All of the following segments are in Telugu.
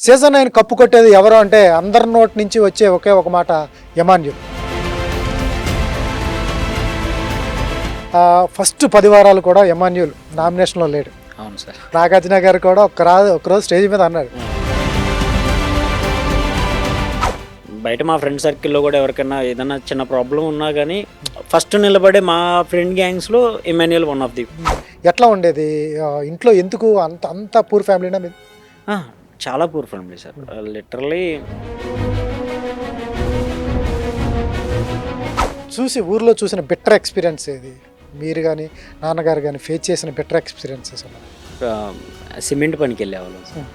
సీజన్ 9 కప్పు కొట్టేది ఎవరు అంటే అందరి నోటి నుంచి వచ్చే ఒకే ఒక మాట ఎమాన్యుల్. ఫస్ట్ 10 వారాలు కూడా ఎమాన్యుల్ నామినేషన్లో లేడు. అవును సార్. నాగార్జున గారు కూడా ఒకరోజు స్టేజ్ మీద అన్నాడు. బయట మా ఫ్రెండ్ సర్కిల్లో కూడా ఎవరికైనా ఏదైనా చిన్న ప్రాబ్లం ఉన్నా కానీ ఫస్ట్ నిలబడే మా ఫ్రెండ్ గ్యాంగ్స్లో ఎమాన్యుల్ వన్ ఆఫ్ ది. ఎట్లా ఉండేది ఇంట్లో? ఎందుకు అంత అంత పూర్ ఫ్యామిలీనా మీది? చాలా పూర్ ఫ్యామిలీ సార్. లిటరలీ ఊర్లో చూసిన బెటర్ ఎక్స్పీరియన్స్ ఏది? మీరు కానీ నాన్నగారు కానీ ఫేస్ చేసిన బెటర్ ఎక్స్పీరియన్సెస్? సిమెంట్ పనికి వెళ్ళేవాళ్ళం సార్.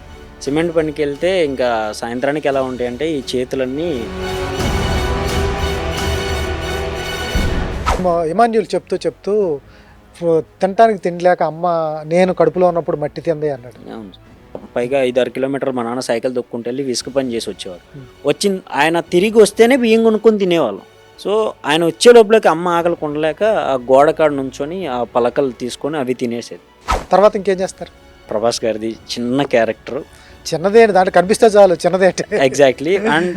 సిమెంట్ పనికి వెళ్తే ఇంకా సాయంత్రానికి ఎలా ఉంటాయంటే ఈ చేతులన్నీ. ఎమాన్యుల్ చెప్తూ తినటానికి తినలేక అమ్మ నేను కడుపులో ఉన్నప్పుడు మట్టి తింది అన్నాడు. అవును. పైగా 5-6 కిలోమీటర్లు మా నాన్న సైకిల్ దొక్కుంటూ వెళ్ళి ఇసుక పని చేసి వచ్చేవారు. ఆయన తిరిగి వస్తేనే బియ్యం కొనుక్కొని తినేవాళ్ళం. సో ఆయన వచ్చే లోపలికి అమ్మ ఆకలి ఉండలేక ఆ గోడ కాడ నుంచొని ఆ పలకలు తీసుకొని అవి తినేసేది. తర్వాత ఇంకేం చేస్తారు? ప్రభాస్ గారిది చిన్న క్యారెక్టర్. చిన్నదే, దాంట్లో కనిపిస్తే చాలు చిన్నదే. Exactly. And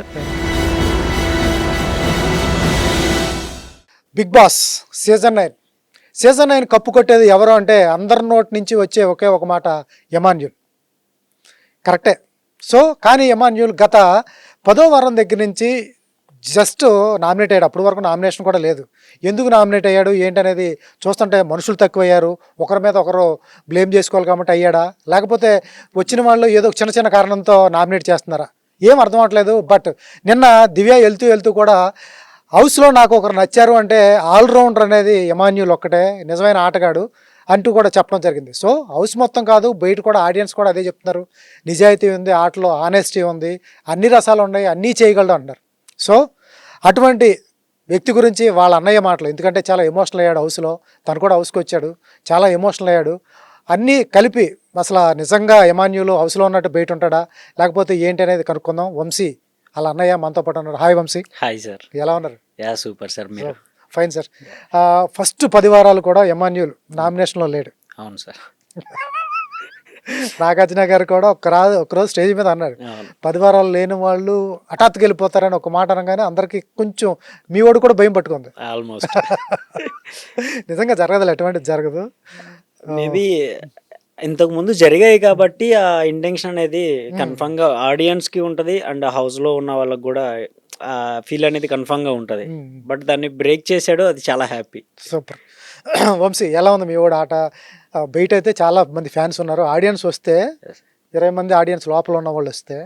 Bigg Boss season 9 cup కొట్టేది ఎవరు అంటే అందరి నోటి నుంచి వచ్చే ఒకే ఒక మాట ఎమాన్యుల్. కరెక్టే. సో కానీ ఎమాన్యుల్ గత 10వ వారం దగ్గర నుంచి జస్ట్ నామినేట్ అయ్యాడు. అప్పటి వరకు నామినేషన్ కూడా లేదు. ఎందుకు నామినేట్ అయ్యాడు ఏంటనేది చూస్తుంటే మనుషులు తక్కువయ్యారు, ఒకరి మీద ఒకరు బ్లేమ్ చేసుకోవాలి కాబట్టి అయ్యాడా, లేకపోతే వచ్చిన వాళ్ళు ఏదో చిన్న చిన్న కారణంతో నామినేట్ చేస్తున్నారా, ఏం అర్థం అవ్వట్లేదు. బట్ నిన్న దివ్య వెళ్తూ కూడా హౌస్లో నాకు ఒకరు నచ్చారు అంటే ఆల్రౌండర్ అనేది ఎమాన్యుల్ ఒక్కటే నిజమైన ఆటగాడు అంటూ కూడా చెప్పడం జరిగింది. సో హౌస్ మొత్తం కాదు, బయట కూడా ఆడియన్స్ కూడా అదే చెప్తున్నారు. నిజాయితీ ఉంది, ఆటలో ఆనెస్టీ ఉంది, అన్ని రసాలు ఉన్నాయి, అన్నీ చేయగలడు అంటారు. సో అటువంటి వ్యక్తి గురించి వాళ్ళ అన్నయ్య మాటలు, ఎందుకంటే చాలా ఎమోషనల్ అయ్యాడు హౌస్లో. తను కూడా హౌస్కి వచ్చాడు, చాలా ఎమోషనల్ అయ్యాడు. అన్నీ కలిపి అసలు నిజంగా ఎమాన్యుల్ హౌస్లో ఉన్నట్టు బయట ఉంటాడా లేకపోతే ఏంటి అనేది కనుక్కుందాం. వంశీ వాళ్ళ అన్నయ్య మనతో పాటు ఉన్నారు. హాయ్ వంశీ. Hi sir. ఎలా ఉన్నారు? Yeah super sir. మీరు? Fine sir. ఫస్ట్ 10 వారాలు కూడా ఎమాన్యుల్ నామినేషన్లో లేడు. అవును సార్. నాగార్జున గారు కూడా ఒకరోజు స్టేజ్ మీద అన్నాడు, 10 వారాలు లేని వాళ్ళు హఠాత్తుగా వెళ్ళిపోతారని ఒక మాట అనగానే అందరికి కొంచెం మీ వాడు కూడా భయం పట్టుకుంది. ఆల్మోస్ట్. నిజంగా జరగదు, ఎటువంటిది జరగదు. మేబీ ఇంతకు ముందు జరిగాయి కాబట్టి ఆ ఇంటెన్షన్ అనేది కన్ఫర్మ్ గా ఆడియన్స్ కి ఉంటది అండ్ హౌస్ లో ఉన్న వాళ్ళకి కూడా ఆ ఫీల్ అనేది కన్ఫర్మ్ గా ఉంటది. బట్ దాన్ని బ్రేక్ చేశాడు, అది చాలా హ్యాపీ. సూపర్. వంశీ ఎలా ఉంది మీ వాడు ఆట? బయట అయితే చాలా మంది ఫ్యాన్స్ ఉన్నారు. ఆడియన్స్ వస్తే 20 మంది ఆడియన్స్ లోపల ఉన్న వాళ్ళు వస్తే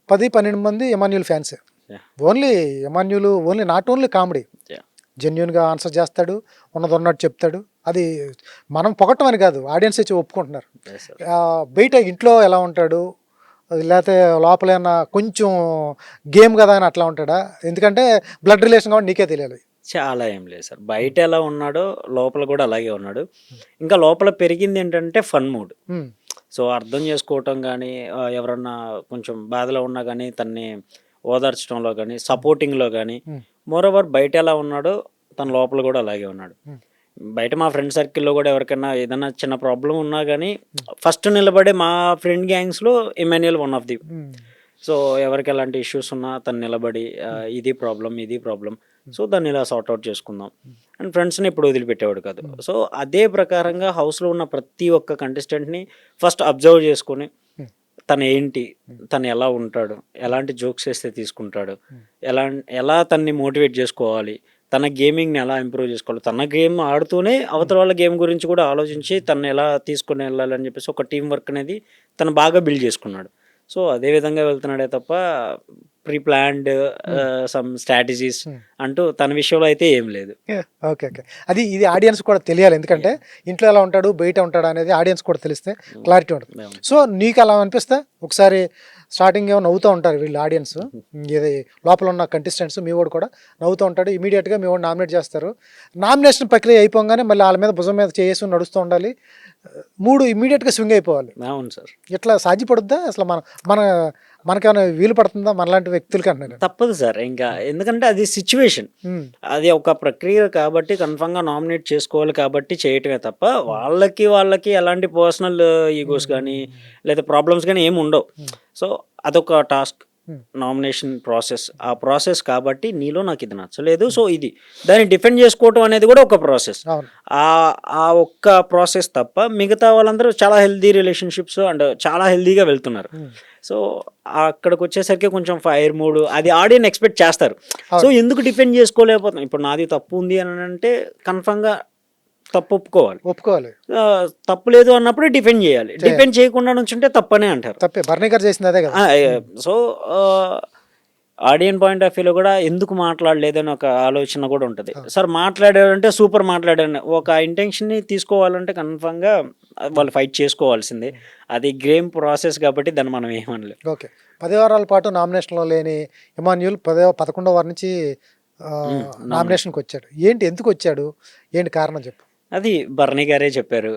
10-12 మంది ఎమాన్యుల్ ఫ్యాన్సే. Only Emmanuel, not only comedy, జెన్యున్గా ఆన్సర్ చేస్తాడు, ఉన్నది ఉన్నట్టు చెప్తాడు. అది మనం పొగట్టం అని కాదు, ఆడియన్స్ వచ్చి ఒప్పుకుంటున్నారు. బయట ఇంట్లో ఎలా ఉంటాడు, లేకపోతే లోపల ఏమన్నా కొంచెం గేమ్ కదా అని అట్లా ఉంటాడా? ఎందుకంటే బ్లడ్ రిలేషన్ కాబట్టి నీకే తెలియాలి. చాలా ఏం లేదు సార్. బయట ఎలా ఉన్నాడో లోపల కూడా అలాగే ఉన్నాడు. ఇంకా లోపల పెరిగింది ఏంటంటే ఫన్ మూడ్. సో అర్థం చేసుకోవటం కానీ, ఎవరన్నా కొంచెం బాధలో ఉన్నా కానీ తన్ని ఓదార్చడంలో కానీ, సపోర్టింగ్లో కానీ. మోరోవర్ బయట ఎలా ఉన్నాడో తన లోపల కూడా అలాగే ఉన్నాడు. బయట మా ఫ్రెండ్ సర్కిల్లో కూడా ఎవరికైనా ఏదైనా చిన్న ప్రాబ్లం ఉన్నా కానీ ఫస్ట్ నిలబడే మా ఫ్రెండ్ గ్యాంగ్స్లో Emmanuel one of the. So ఎవరికి ఎలాంటి ఇష్యూస్ ఉన్నా తను నిలబడి ఇది ప్రాబ్లం, సో దాన్ని ఇలా సార్ట్అవుట్ చేసుకుందాం అండ్ ఫ్రెండ్స్ని ఇప్పుడు వదిలిపెట్టేవాడు కాదు. సో అదే ప్రకారంగా హౌస్లో ఉన్న ప్రతి ఒక్క కంటెస్టెంట్ని ఫస్ట్ అబ్జర్వ్ చేసుకొని తను ఏంటి, తను ఎలా ఉంటాడు, ఎలాంటి జోక్స్ వేస్తే తీసుకుంటాడు, ఎలా తన్ని మోటివేట్ చేసుకోవాలి, తన గేమింగ్ని ఎలా ఇంప్రూవ్ చేసుకోవాలి, తన గేమ్ ఆడుతూనే అవతల వాళ్ళ గేమ్ గురించి కూడా ఆలోచించి తను ఎలా తీసుకుని వెళ్ళాలని చెప్పేసి ఒక టీం వర్క్ అనేది తను బాగా బిల్డ్ చేసుకున్నాడు. సో అదే విధంగా వెళ్తున్నాడే తప్ప ప్రీ ప్లాన్డ్ సమ్ స్ట్రాటజీస్ అంటూ తన విషయంలో అయితే ఏం లేదు. ఓకే. ఇది ఆడియన్స్ కూడా తెలియాలి, ఎందుకంటే ఇంట్లో ఎలా ఉంటాడు బయట ఉంటాడు అనేది ఆడియన్స్ కూడా తెలిస్తే క్లారిటీ ఉంటుంది. సో నీకు అలా అనిపిస్తే ఒకసారి స్టార్టింగ్ ఏమో నవ్వుతూ ఉంటారు వీళ్ళు ఆడియన్స్, ఇది లోపల ఉన్న కంటెస్టెంట్స్, మీ వాడు కూడా నవ్వుతూ ఉంటాడు. ఇమీడియట్గా మీ వాడు నామినేట్ చేస్తారు. నామినేషన్ ప్రక్రియ అయిపోగానే మళ్ళీ వాళ్ళ మీద భుజం మీద చేసి నడుస్తూ ఉండాలి. మూడు ఇమ్మీడియట్గా స్వింగ్ అయిపోవాలి. అవును సార్. ఇట్లా సాధ్యపడుద్దా అసలు? మన మనకేమైనా వీలు పడుతుందా మనలాంటి వ్యక్తులకి అంటున్నాను. తప్పదు సార్ ఇంకా, ఎందుకంటే అది సిచ్యువేషన్, అది ఒక ప్రక్రియ కాబట్టి కన్ఫామ్గా నామినేట్ చేసుకోవాలి కాబట్టి చేయటమే తప్ప వాళ్ళకి ఎలాంటి పర్సనల్ ఈగోస్ కానీ లేదా ప్రాబ్లమ్స్ కానీ ఏమి ఉండవు. సో అదొక టాస్క్, నామినేషన్ ప్రాసెస్, ఆ ప్రాసెస్ కాబట్టి నీలో నాకు ఇది నచ్చలేదు సో ఇది, దాన్ని డిఫెండ్ చేసుకోవటం అనేది కూడా ఒక ప్రాసెస్. అవును. ఆ ఒక్క ప్రాసెస్ తప్ప మిగతా వాళ్ళందరూ చాలా హెల్దీ రిలేషన్షిప్స్ అండ్ చాలా హెల్దీగా వెళ్తున్నారు. సో అక్కడికి వచ్చేసరికి కొంచెం ఫైర్ మూడ్ అది ఆడియన్స్ ఎక్స్పెక్ట్ చేస్తారు. సో ఎందుకు డిఫెండ్ చేసుకోలేకపోతున్నాం? ఇప్పుడు నాది తప్పు ఉంది అని అంటే కన్ఫామ్గా తప్పు ఒప్పుకోవాలి. తప్పు లేదు అన్నప్పుడు డిఫెండ్ చేయాలి. డిఫెండ్ చేయకుండా నుంచుంటే తప్పనే అంటారు. తప్పే. బర్నీ గారు చేసింది అదే కదా. సో ఆడియన్ పాయింట్ ఆఫ్ వ్యూలో కూడా ఎందుకు మాట్లాడలేదని ఒక ఆలోచన కూడా ఉంటుంది. సార్ మాట్లాడారంటే సూపర్ మాట్లాడారు, ఒక ఇంటెన్షన్ని తీసుకోవాలంటే కన్ఫామ్గా వాళ్ళు ఫైట్ చేసుకోవాల్సిందే. అది గేమ్ ప్రాసెస్ కాబట్టి దాన్ని మనం ఏమనలేదు. ఓకే. 10 వారాల పాటు నామినేషన్లో లేని ఇమాన్యుల్ 11వ వారం నుంచి నామినేషన్కి వచ్చాడు. ఏంటి, ఎందుకు వచ్చాడు, ఏంటి కారణం చెప్పు. అది బర్నీ గారే చెప్పారు.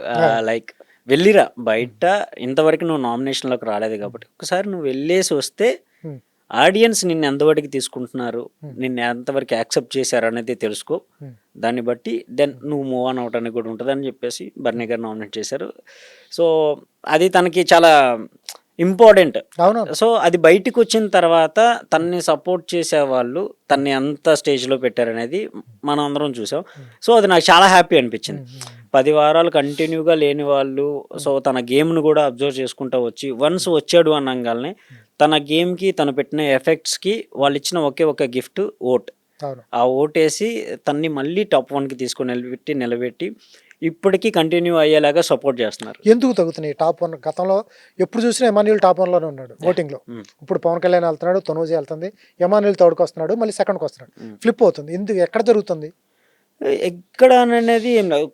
లైక్ వెళ్ళిరా బయట, ఇంతవరకు నువ్వు నామినేషన్లోకి రాలేదు కాబట్టి ఒకసారి నువ్వు వెళ్ళేసి వస్తే ఆడియన్స్ నిన్ను ఎంతవరకు తీసుకుంటున్నారు, నిన్ను ఎంతవరకు యాక్సెప్ట్ చేశారు అనేది తెలుసుకో, దాన్ని బట్టి దెన్ నువ్వు మూవ్ ఆన్ అవటానికి కూడా ఉంటుందని చెప్పేసి బర్నీ గారు నామినేట్ చేశారు. సో అది తనకి చాలా ఇంపార్టెంట్. అవును. సో అది బయటికి వచ్చిన తర్వాత తన్ని సపోర్ట్ చేసేవాళ్ళు తన్ని అంత స్టేజ్లో పెట్టారనేది మనం అందరం చూసాం. సో అది నాకు చాలా హ్యాపీ అనిపించింది. 10 వారాలు కంటిన్యూగా లేని వాళ్ళు సో తన గేమ్ను కూడా అబ్జర్వ్ చేసుకుంటూ వచ్చి వన్స్ వచ్చాడు అనగానే తన గేమ్కి తను పెట్టిన ఎఫెక్ట్స్కి వాళ్ళు ఇచ్చిన ఒకే ఒక గిఫ్ట్ ఓట్. ఆ ఓటేసి తన్ని మళ్ళీ టాప్ 1కి తీసుకొని నిలబెట్టి ఇప్పటికీ కంటిన్యూ అయ్యేలాగా సపోర్ట్ చేస్తున్నారు. ఎందుకు తగ్గుతున్నాయి టాప్ 1? గతంలో ఎప్పుడు చూసినా ఎమాన్యుల్ టాప్ 1లోనే ఉన్నాడు ఓటింగ్లో. ఇప్పుడు పవన్ కళ్యాణ్ వెళ్తున్నాడు, తనూజీ వెళ్తుంది, ఎమాన్యుల్ థర్డ్కి వస్తున్నాడు, మళ్ళీ సెకండ్కి వస్తున్నాడు. ఫ్లిప్ అవుతుంది. ఎందుకు, ఎక్కడ జరుగుతుంది? ఎక్కడ అనేది ఏం లేదు.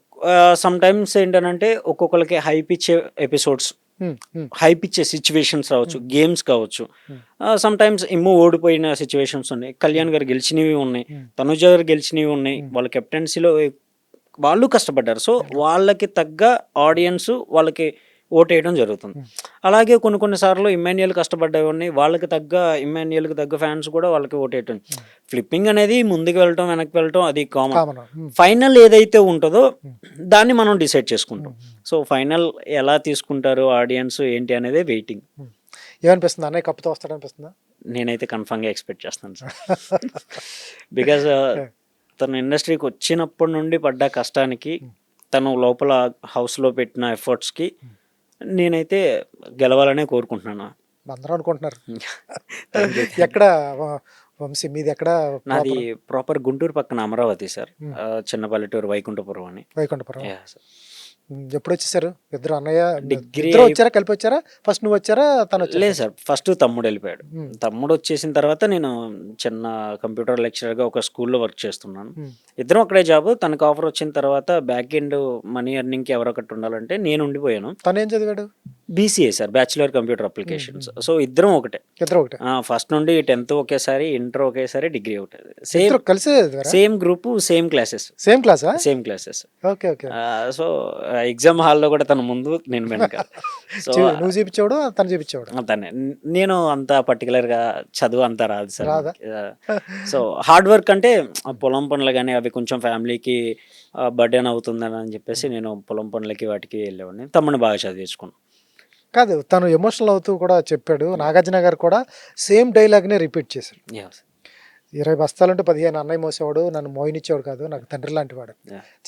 సమ్ టైమ్స్ ఏంటంటే ఒక్కొక్కరికి హైప్ ఇచ్చే ఎపిసోడ్స్, హైప్ ఇచ్చే సిచ్యువేషన్స్ రావచ్చు, గేమ్స్ కావచ్చు. సమ్ టైమ్స్ ఏమో ఓడిపోయిన సిచ్యువేషన్స్ ఉన్నాయి, కళ్యాణ్ గారు గెలిచినవి ఉన్నాయి, తనుజ గారు గెలిచినవి ఉన్నాయి. వాళ్ళ కెప్టెన్సీలో వాళ్ళు కష్టపడ్డారు. సో వాళ్ళకి తగ్గ ఆడియన్స్ వాళ్ళకి ఓటేయడం జరుగుతుంది. అలాగే కొన్నిసార్లు ఇమ్మాన్యుయల్ కష్టపడ్డవన్నీ వాళ్ళకి తగ్గ ఇమ్మాన్యుయల్కి తగ్గ ఫ్యాన్స్ కూడా వాళ్ళకి ఓటేయటం. ఫ్లిప్పింగ్ అనేది ముందుకు వెళ్ళటం వెనక్కి వెళ్ళటం అది కామన్. ఫైనల్ ఏదైతే ఉంటుందో దాన్ని మనం డిసైడ్ చేసుకుంటాం. సో ఫైనల్ ఎలా తీసుకుంటారు ఆడియన్స్ ఏంటి అనేది వెయిటింగ్. ఏమనిపిస్తుంది, అన్నయ్య కప్పుతో వస్తాడు అనిపిస్తుందా? నేనైతే కన్ఫామ్గా ఎక్స్పెక్ట్ చేస్తాను సార్. బికాజ్ తను ఇండస్ట్రీకి వచ్చినప్పటి నుండి పడ్డ కష్టానికి, తను లోపల హౌస్లో పెట్టిన ఎఫర్ట్స్కి నేనైతే గెలవాలనే కోరుకుంటున్నాను. అందరూ అనుకుంటున్నారు. ఎక్కడ వంశీ మీది? ఎక్కడ? నాది ప్రాపర్ గుంటూరు పక్కన అమరావతి సార్, చిన్న పల్లెటూరు వైకుంఠపురం అని. వైకుంఠపురం. ఎప్పుడు వచ్చేసారు ఇద్దరు? అన్నయ్య డిగ్రీ వచ్చారా, కలిపి వచ్చారా? ఫస్ట్ నువ్వు వచ్చారా, తను వచ్చారా? లేదు సార్, ఫస్ట్ తమ్ముడు వెళ్ళిపోయాడు. తమ్ముడు వచ్చేసిన తర్వాత నేను చిన్న కంప్యూటర్ లెక్చరర్గా ఒక స్కూల్లో వర్క్ చేస్తున్నాను. ఇద్దరం అక్కడే జాబ్. తనకు ఆఫర్ వచ్చిన తర్వాత బ్యాక్ ఎండ్ మనీ ఎర్నింగ్కి ఎవరొకటి ఉండాలంటే నేను ఉండిపోయాను. తను ఏం చదివాడు? BCA sir, bachelor computer applications. So ఇద్దరం ఒకటే. ఫస్ట్ నుండి 10th ఒకేసారి, ఇంటర్ ఒకేసారి, డిగ్రీ ఒకటే. సేమ్ కలిసి same group, same classes. Same classes. So exam హాల్లో కూడా తన ముందు, నేను వెనక. సో నువ్వు చూపించాడు, తను చూపించాడు. తనే. నేను అంత పర్టికులర్గా చదువు అంతా రాదు సార్. సో హార్డ్ వర్క్ అంటే పొలం పనులు కానీ అవి కొంచెం ఫ్యామిలీకి బర్డెన్ అవుతుందని అని చెప్పేసి నేను పొలం పనులకి వాటికి వెళ్ళేవాడిని. తమ్ముని బాగా చదివించుకున్నాను. కాదు, తను ఎమోషనల్ అవుతూ కూడా చెప్పాడు. నాగార్జున గారు కూడా సేమ్ డైలాగ్నే రిపీట్ చేశారు. 20 బస్తాలంటే 15 అన్నయ్య మోసేవాడు, నన్ను మోయినిచ్చేవాడు కాదు, నాకు తండ్రి లాంటి వాడు.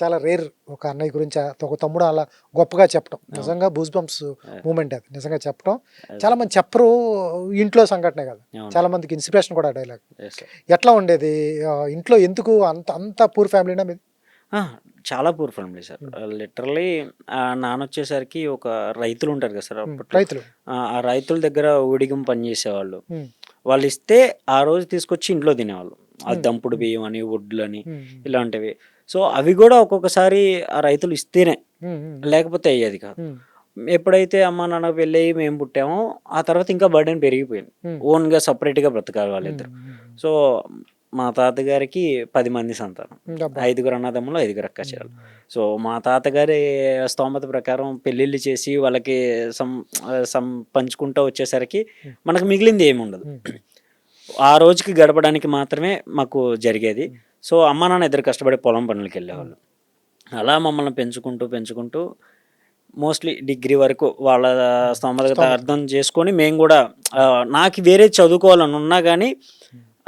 చాలా రేర్ ఒక అన్నయ్య గురించి ఒక తమ్ముడు అలా గొప్పగా చెప్పడం. నిజంగా బూస్ బంప్స్ మూమెంట్ అది. నిజంగా చెప్పడం చాలా మంది చెప్పరు. ఇంట్లో సంఘటనే కాదు, చాలా మందికి ఇన్స్పిరేషన్ కూడా డైలాగ్. ఎట్లా ఉండేది ఇంట్లో? ఎందుకు అంత పూర్ ఫ్యామిలీనా మీది? చాలా పూర్ ఫ్యామిలీ సార్. లిటరలీ నాన్న వచ్చేసరికి ఒక రైతులు ఉంటారు కదా సార్, రైతులు. ఆ రైతుల దగ్గర ఊడిగం పని చేసేవాళ్ళు. వాళ్ళు ఇస్తే ఆ రోజు తీసుకొచ్చి ఇంట్లో తినేవాళ్ళు. అది దంపుడు బియ్యం అని, వడ్లని, ఇలాంటివి. సో అవి కూడా ఒక్కొక్కసారి ఆ రైతులు ఇస్తేనే, లేకపోతే అయ్యేది కాదు. ఎప్పుడైతే అమ్మ నాన్న పెళ్ళి అయ్యి మేము పుట్టామో ఆ తర్వాత ఇంకా బర్డెన్ పెరిగిపోయింది. ఓన్గా సపరేట్గా బ్రతకాలి వాళ్ళిద్దరు. సో మా తాతగారికి 10 మంది సంతానం. అబ్బా. 5 అన్నదమ్ములు, 5 అక్కాచెల్లెలు. సో, మా తాతగారి స్తోమత ప్రకారం పెళ్ళిళ్ళు చేసి వాళ్ళకి సమ్ పంచుకుంటూ వచ్చేసరికి మనకు మిగిలింది ఏముండదు. ఆ రోజుకి గడపడానికి మాత్రమే మాకు జరిగేది. సో, అమ్మ, నాన్న ఇద్దరు కష్టపడి పొలం పనులకెళ్ళేవాళ్ళు. అలా మమ్మల్ని పెంచుకుంటూ మోస్ట్లీ డిగ్రీ వరకు వాళ్ళ స్తోమత అర్థం చేసుకొని మేము కూడా నాకు వేరే చదువుకోవాలని ఉన్నా కానీ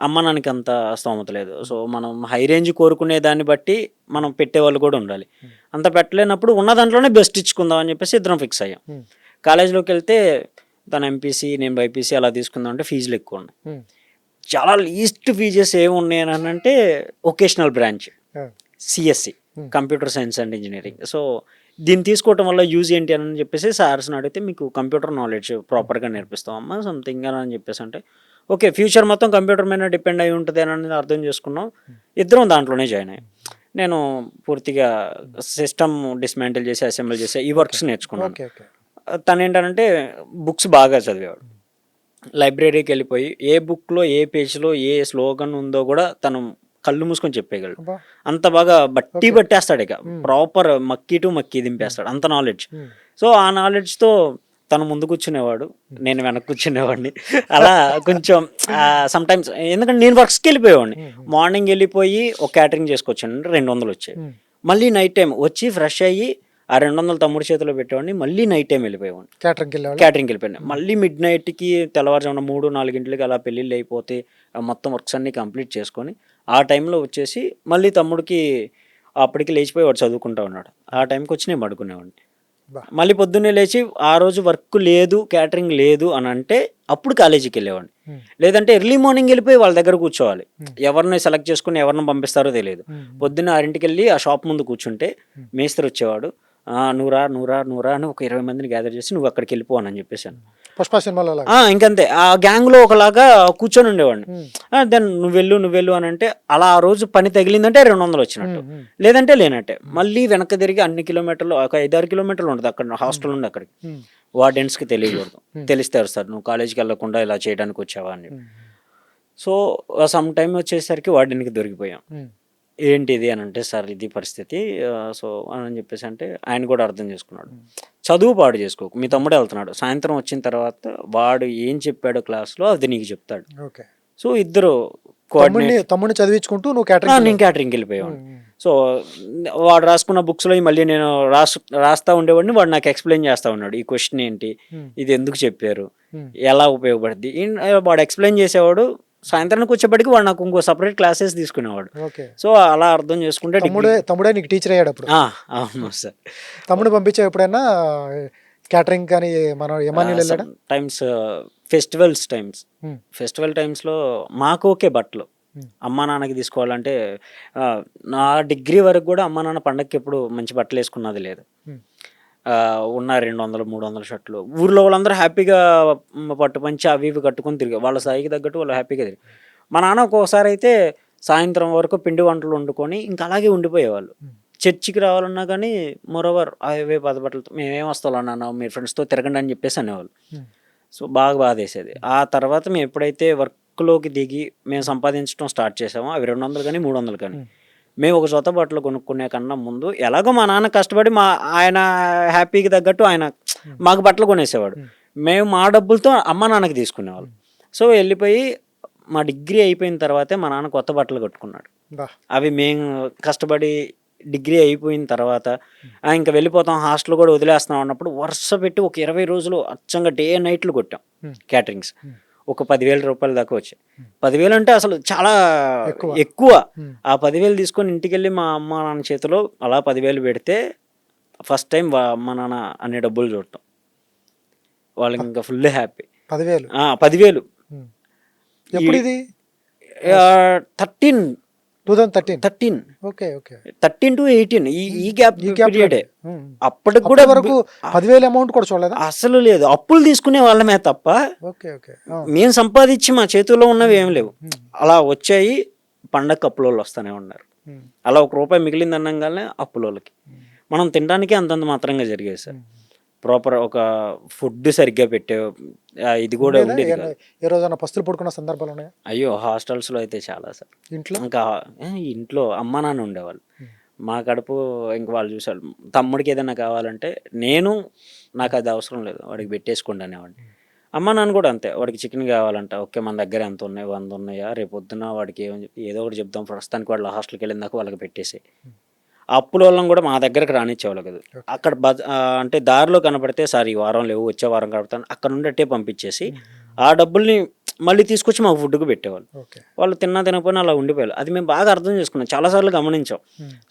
అమ్మ నాన్నకి అంత స్తోమత లేదు. సో, మనం హై రేంజ్ కోరుకునే దాన్ని బట్టి మనం పెట్టేవాళ్ళు కూడా ఉండాలి. అంత పెట్టలేనప్పుడు ఉన్న దాంట్లోనే బెస్ట్ ఇచ్చుకుందాం అని చెప్పేసి ఇద్దరం ఫిక్స్ అయ్యాం. కాలేజీలోకి వెళ్తే తను ఎంపీసీ, నేను బైపీసీ అలా తీసుకుందాం అంటే ఫీజులు ఎక్కువ ఉన్నాయి. చాలా లీస్ట్ ఫీజెస్ ఏమున్నాయి అని అంటే vocational branch, CSC, computer science and engineering. So, దీన్ని తీసుకోవటం వల్ల యూజ్ ఏంటి అని చెప్పేసి సార్స్ని అడిగితే మీకు కంప్యూటర్ నాలెడ్జ్ ప్రాపర్గా నేర్పిస్తాం అమ్మ సంథింగ్ అని చెప్పేసి అంటే ఓకే, ఫ్యూచర్ మొత్తం కంప్యూటర్ మీద డిపెండ్ అయి ఉంటుంది అనేది అర్థం చేసుకున్నాం. ఇద్దరం దాంట్లోనే జాయిన్ అయ్యాం. నేను పూర్తిగా సిస్టమ్ డిస్మాంటిల్ చేసి అసెంబ్లీ చేసి ఈ వర్క్స్ నేర్చుకున్నాను. తను ఏంటంటే బుక్స్ బాగా చదివేవాడు. లైబ్రరీకి వెళ్ళిపోయి ఏ బుక్లో ఏ పేజ్లో ఏ స్లోగన్ ఉందో కూడా తను కళ్ళు మూసుకొని చెప్పేయగలడు. అంత బాగా పట్టేస్తాడు. ఇక ప్రాపర్ మక్కీ టు మక్కీ దింపేస్తాడు, అంత నాలెడ్జ్. సో, ఆ నాలెడ్జ్తో తను ముందు కూర్చునేవాడు, నేను వెనక్కి కూర్చునేవాడిని. అలా కొంచెం సమ్ టైమ్స్ ఎందుకంటే నేను వర్క్స్కి వెళ్ళిపోయేవాడిని. మార్నింగ్ వెళ్ళిపోయి ఒక క్యాటరింగ్ చేసుకొచ్చాను, 200 వచ్చాయి. మళ్ళీ నైట్ టైం వచ్చి ఫ్రెష్ అయ్యి ఆ 200 తమ్ముడి చేతిలో పెట్టేవాడిని. మళ్ళీ నైట్ టైం వెళ్ళిపోయేవాడిని, క్యాటరింగ్కి వెళ్ళిపోయాను. మళ్ళీ మిడ్ నైట్కి తెల్లవారుజామున 3-4 గంటలకి అలా పెళ్ళిళ్ళు అయిపోతే మొత్తం వర్క్స్ అన్నీ కంప్లీట్ చేసుకొని ఆ టైంలో వచ్చేసి మళ్ళీ తమ్ముడికి అప్పటికి లేచిపోయి చదువుకుంటా ఉన్నాడు. ఆ టైంకి వచ్చి నేను పడుకునేవాడిని. మళ్ళీ పొద్దున్నే లేచి ఆ రోజు వర్క్ లేదు, క్యాటరింగ్ లేదు అని అంటే అప్పుడు కాలేజీకి వెళ్ళేవాడిని. లేదంటే ఎర్లీ మార్నింగ్ వెళ్ళిపోయి వాళ్ళ దగ్గర కూర్చోవాలి. ఎవరిని సెలెక్ట్ చేసుకుని ఎవరిని పంపిస్తారో తెలియదు. పొద్దున్న 6ంటికి వెళ్ళి ఆ షాప్ ముందు కూర్చుంటే మేస్త్రి వచ్చేవాడు. నూరా అని ఒక 20 మందిని గ్యాదర్ చేసి నువ్వు అక్కడికి వెళ్ళిపోను అని చెప్పేసాను. పుష్ప సినిమాలో ఇంకంతే, ఆ గ్యాంగ్లో ఒకలాగా కూర్చొని ఉండేవాడిని. దెన్ నువ్వు వెళ్ళు అని అంటే అలా ఆ రోజు పని తగిలిందంటే 200 వచ్చినట్టు, లేదంటే లేనట్టే. మళ్ళీ వెనక్కి తిరిగి అన్ని కిలోమీటర్లు, ఒక 5-6 కిలోమీటర్లు ఉంటుంది అక్కడ హాస్టల్ నుండి అక్కడికి. వార్డెన్స్కి తెలియకూడదు, తెలిస్తారు సార్ నువ్వు కాలేజీకి వెళ్ళకుండా ఇలా చేయడానికి వచ్చావా అని. సో, సమ్ టైం వచ్చేసరికి వార్డెన్కి దొరికిపోయాం. ఏంటిది అని అంటే సార్ ఇది పరిస్థితి, సో అని చెప్పేసి అంటే ఆయన కూడా అర్థం చేసుకున్నాడు. చదువు పాడు చేసుకోకు, మీ తమ్ముడు వెళ్తున్నాడు, సాయంత్రం వచ్చిన తర్వాత వాడు ఏం చెప్పాడో క్లాస్లో అది నీకు చెప్తాడు. సో, ఇద్దరు తమ్ముడిని చదివించుకుంటూ నేను క్యాటరింగ్కి వెళ్ళిపోయాను. సో, వాడు రాసుకున్న బుక్స్లో మళ్ళీ నేను రాస్తా ఉండేవాడిని. వాడు నాకు ఎక్స్ప్లెయిన్ చేస్తూ ఉన్నాడు, ఈ క్వశ్చన్ ఏంటి, ఇది ఎందుకు చెప్పారు, ఎలా ఉపయోగపడుద్ది, వాడు ఎక్స్ప్లెయిన్ చేసేవాడు. సాయంత్రానికి వచ్చేప్పటికి వాడు నాకు ఇంకో సపరేట్ క్లాసెస్ తీసుకునేవాడు. సో, అలా అర్థం చేసుకుంటే తమ్ముడే నీకు టీచర్ అయ్యాడు అప్పుడు. అవును సార్. తమ్ముడు పంపించే ఎప్పుడైనా క్యాటరింగ్ కానీ మనం టైమ్స్ ఫెస్టివల్ టైమ్స్లో మాకు ఓకే బట్టలు అమ్మా నాన్నకి తీసుకోవాలంటే నా డిగ్రీ వరకు కూడా అమ్మా నాన్న పండగకి ఎప్పుడు మంచి బట్టలు వేసుకున్నది లేదు. ఉన్న 200-300 షర్ట్లు ఊర్లో వాళ్ళందరూ హ్యాపీగా పట్టు పంచి అవి ఇవి కట్టుకొని తిరిగి వాళ్ళ స్థాయికి తగ్గట్టు వాళ్ళు హ్యాపీగా తిరిగి. మా నాన్న ఒక్కోసారి అయితే సాయంత్రం వరకు పిండి వంటలు వండుకొని ఇంకా అలాగే ఉండిపోయేవాళ్ళు. చర్చికి రావాలన్నా కానీ మోరోవర్ అవే బట్టలతో మేమేం వస్తాం నాన్న మీ ఫ్రెండ్స్తో తిరగండి అని చెప్పేసి అనేవాళ్ళు. సో, బాగా బాధేసేది. ఆ తర్వాత మేము ఎప్పుడైతే వర్క్లోకి దిగి మేము సంపాదించడం స్టార్ట్ చేసామో అవి 200 కానీ 300 కానీ మేము ఒక జత బట్టలు కొనుక్కునే కన్నా ముందు ఎలాగో మా నాన్న కష్టపడి ఆయన హ్యాపీకి తగ్గట్టు ఆయన మాకు బట్టలు కొనేసేవాడు. మేము మా డబ్బులతో అమ్మ నాన్నకి తీసుకునేవాళ్ళం. సో, వెళ్ళిపోయి మా డిగ్రీ అయిపోయిన తర్వాతే మా నాన్న కొత్త బట్టలు కట్టుకున్నాడు. అవి మేము కష్టపడి డిగ్రీ అయిపోయిన తర్వాత ఇంకా వెళ్ళిపోతాం, హాస్టల్ కూడా వదిలేస్తున్నాం అన్నప్పుడు వరుస పెట్టి ఒక 20 రోజులు అచ్చంగా డే అండ్ నైట్లు కొట్టాం క్యాటరింగ్స్. ఒక 10,000 రూపాయల దాకా వచ్చాయి. 10,000 అంటే అసలు చాలా ఎక్కువ. ఆ 10,000 తీసుకొని ఇంటికి వెళ్ళి మా అమ్మ నాన్న చేతిలో అలా 10,000 పెడితే ఫస్ట్ టైం అమ్మ నాన్న అన్ని డబ్బులు చూడటం, వాళ్ళకి ఇంకా ఫుల్ హ్యాపీ. 10,000 ఎప్పుడు ఇది? 2013 13 to 18 ఈ గ్యాప్ పీరియడే. అప్పటికి కూడా వరకు 10,000 అమౌంట్ కూడా చూడలేదు అసలు లేదు. అప్పులు తీసుకునే వాళ్ళమే తప్ప మేము సంపాదించి మా చేతుల్లో ఉన్నవి ఏం లేవు. అలా వచ్చాయి, పండగ అప్పులోళ్ళు వస్తూనే ఉన్నారు. అలా ₹1 మిగిలింది అనగానే అప్పులోళ్ళకి మనం తినడానికి అంతంత మాత్రంగా జరిగేది సార్. ప్రాపర్ ఒక ఫుడ్ సరిగ్గా పెట్టే ఇది కూడా ఉండేదా? ఉండేది కాదు. ఏ రోజైనా పస్తులు పడుకున్న సందర్భాలు ఉన్నాయా అయ్యో! హాస్టల్స్‌లో అయితే చాలా సార్. ఇంట్లో? ఇంకా ఇంట్లో అమ్మ, నాన్న ఉండేవాళ్ళు. హ్మ్. మా కడుపు ఇంక వాళ్ళు చూసారు. తమ్ముడికి ఏదైనా కావాలంటే నేను నాకది అవసరం లేదు. వాడికి పెట్టేసుకోండి అనేవాడిని. అమ్మ, నాన్న కూడా అంతే. వాడికి చికెన్ కావాలంట. ఓకే. మన దగ్గర ఎంతున్నాయి? 100 ఉన్నాయా? రేపొద్దున వాడికి ఏదో ఒకటి చెప్దాం. ప్రస్తుతానికి వాళ్ళు హాస్టల్‌కెళ్ళిన దాకా వాళ్ళకి పెట్టేసేయి. అప్పులోళ్ళని కూడా మా దగ్గరికి రానిచ్చేవాళ్ళు కాదు. ఓకే. అక్కడ అంటే దారిలో కనపడితే సార్ ఈ వారం లేవు, వచ్చే వారం కడతాను. అక్కడ నుండి అట్టే పంపించేసి ఆ డబ్బుల్ని మళ్ళీ తీసుకొచ్చి మాకు ఫుడ్‌కి పెట్టేవాళ్ళు. ఓకే. వాళ్ళు తిన్నా తినకపోయినా అలా ఉండిపోయారు. అది మేము బాగా అర్థం చేసుకున్నాం. చాలా సార్లు గమనించాం.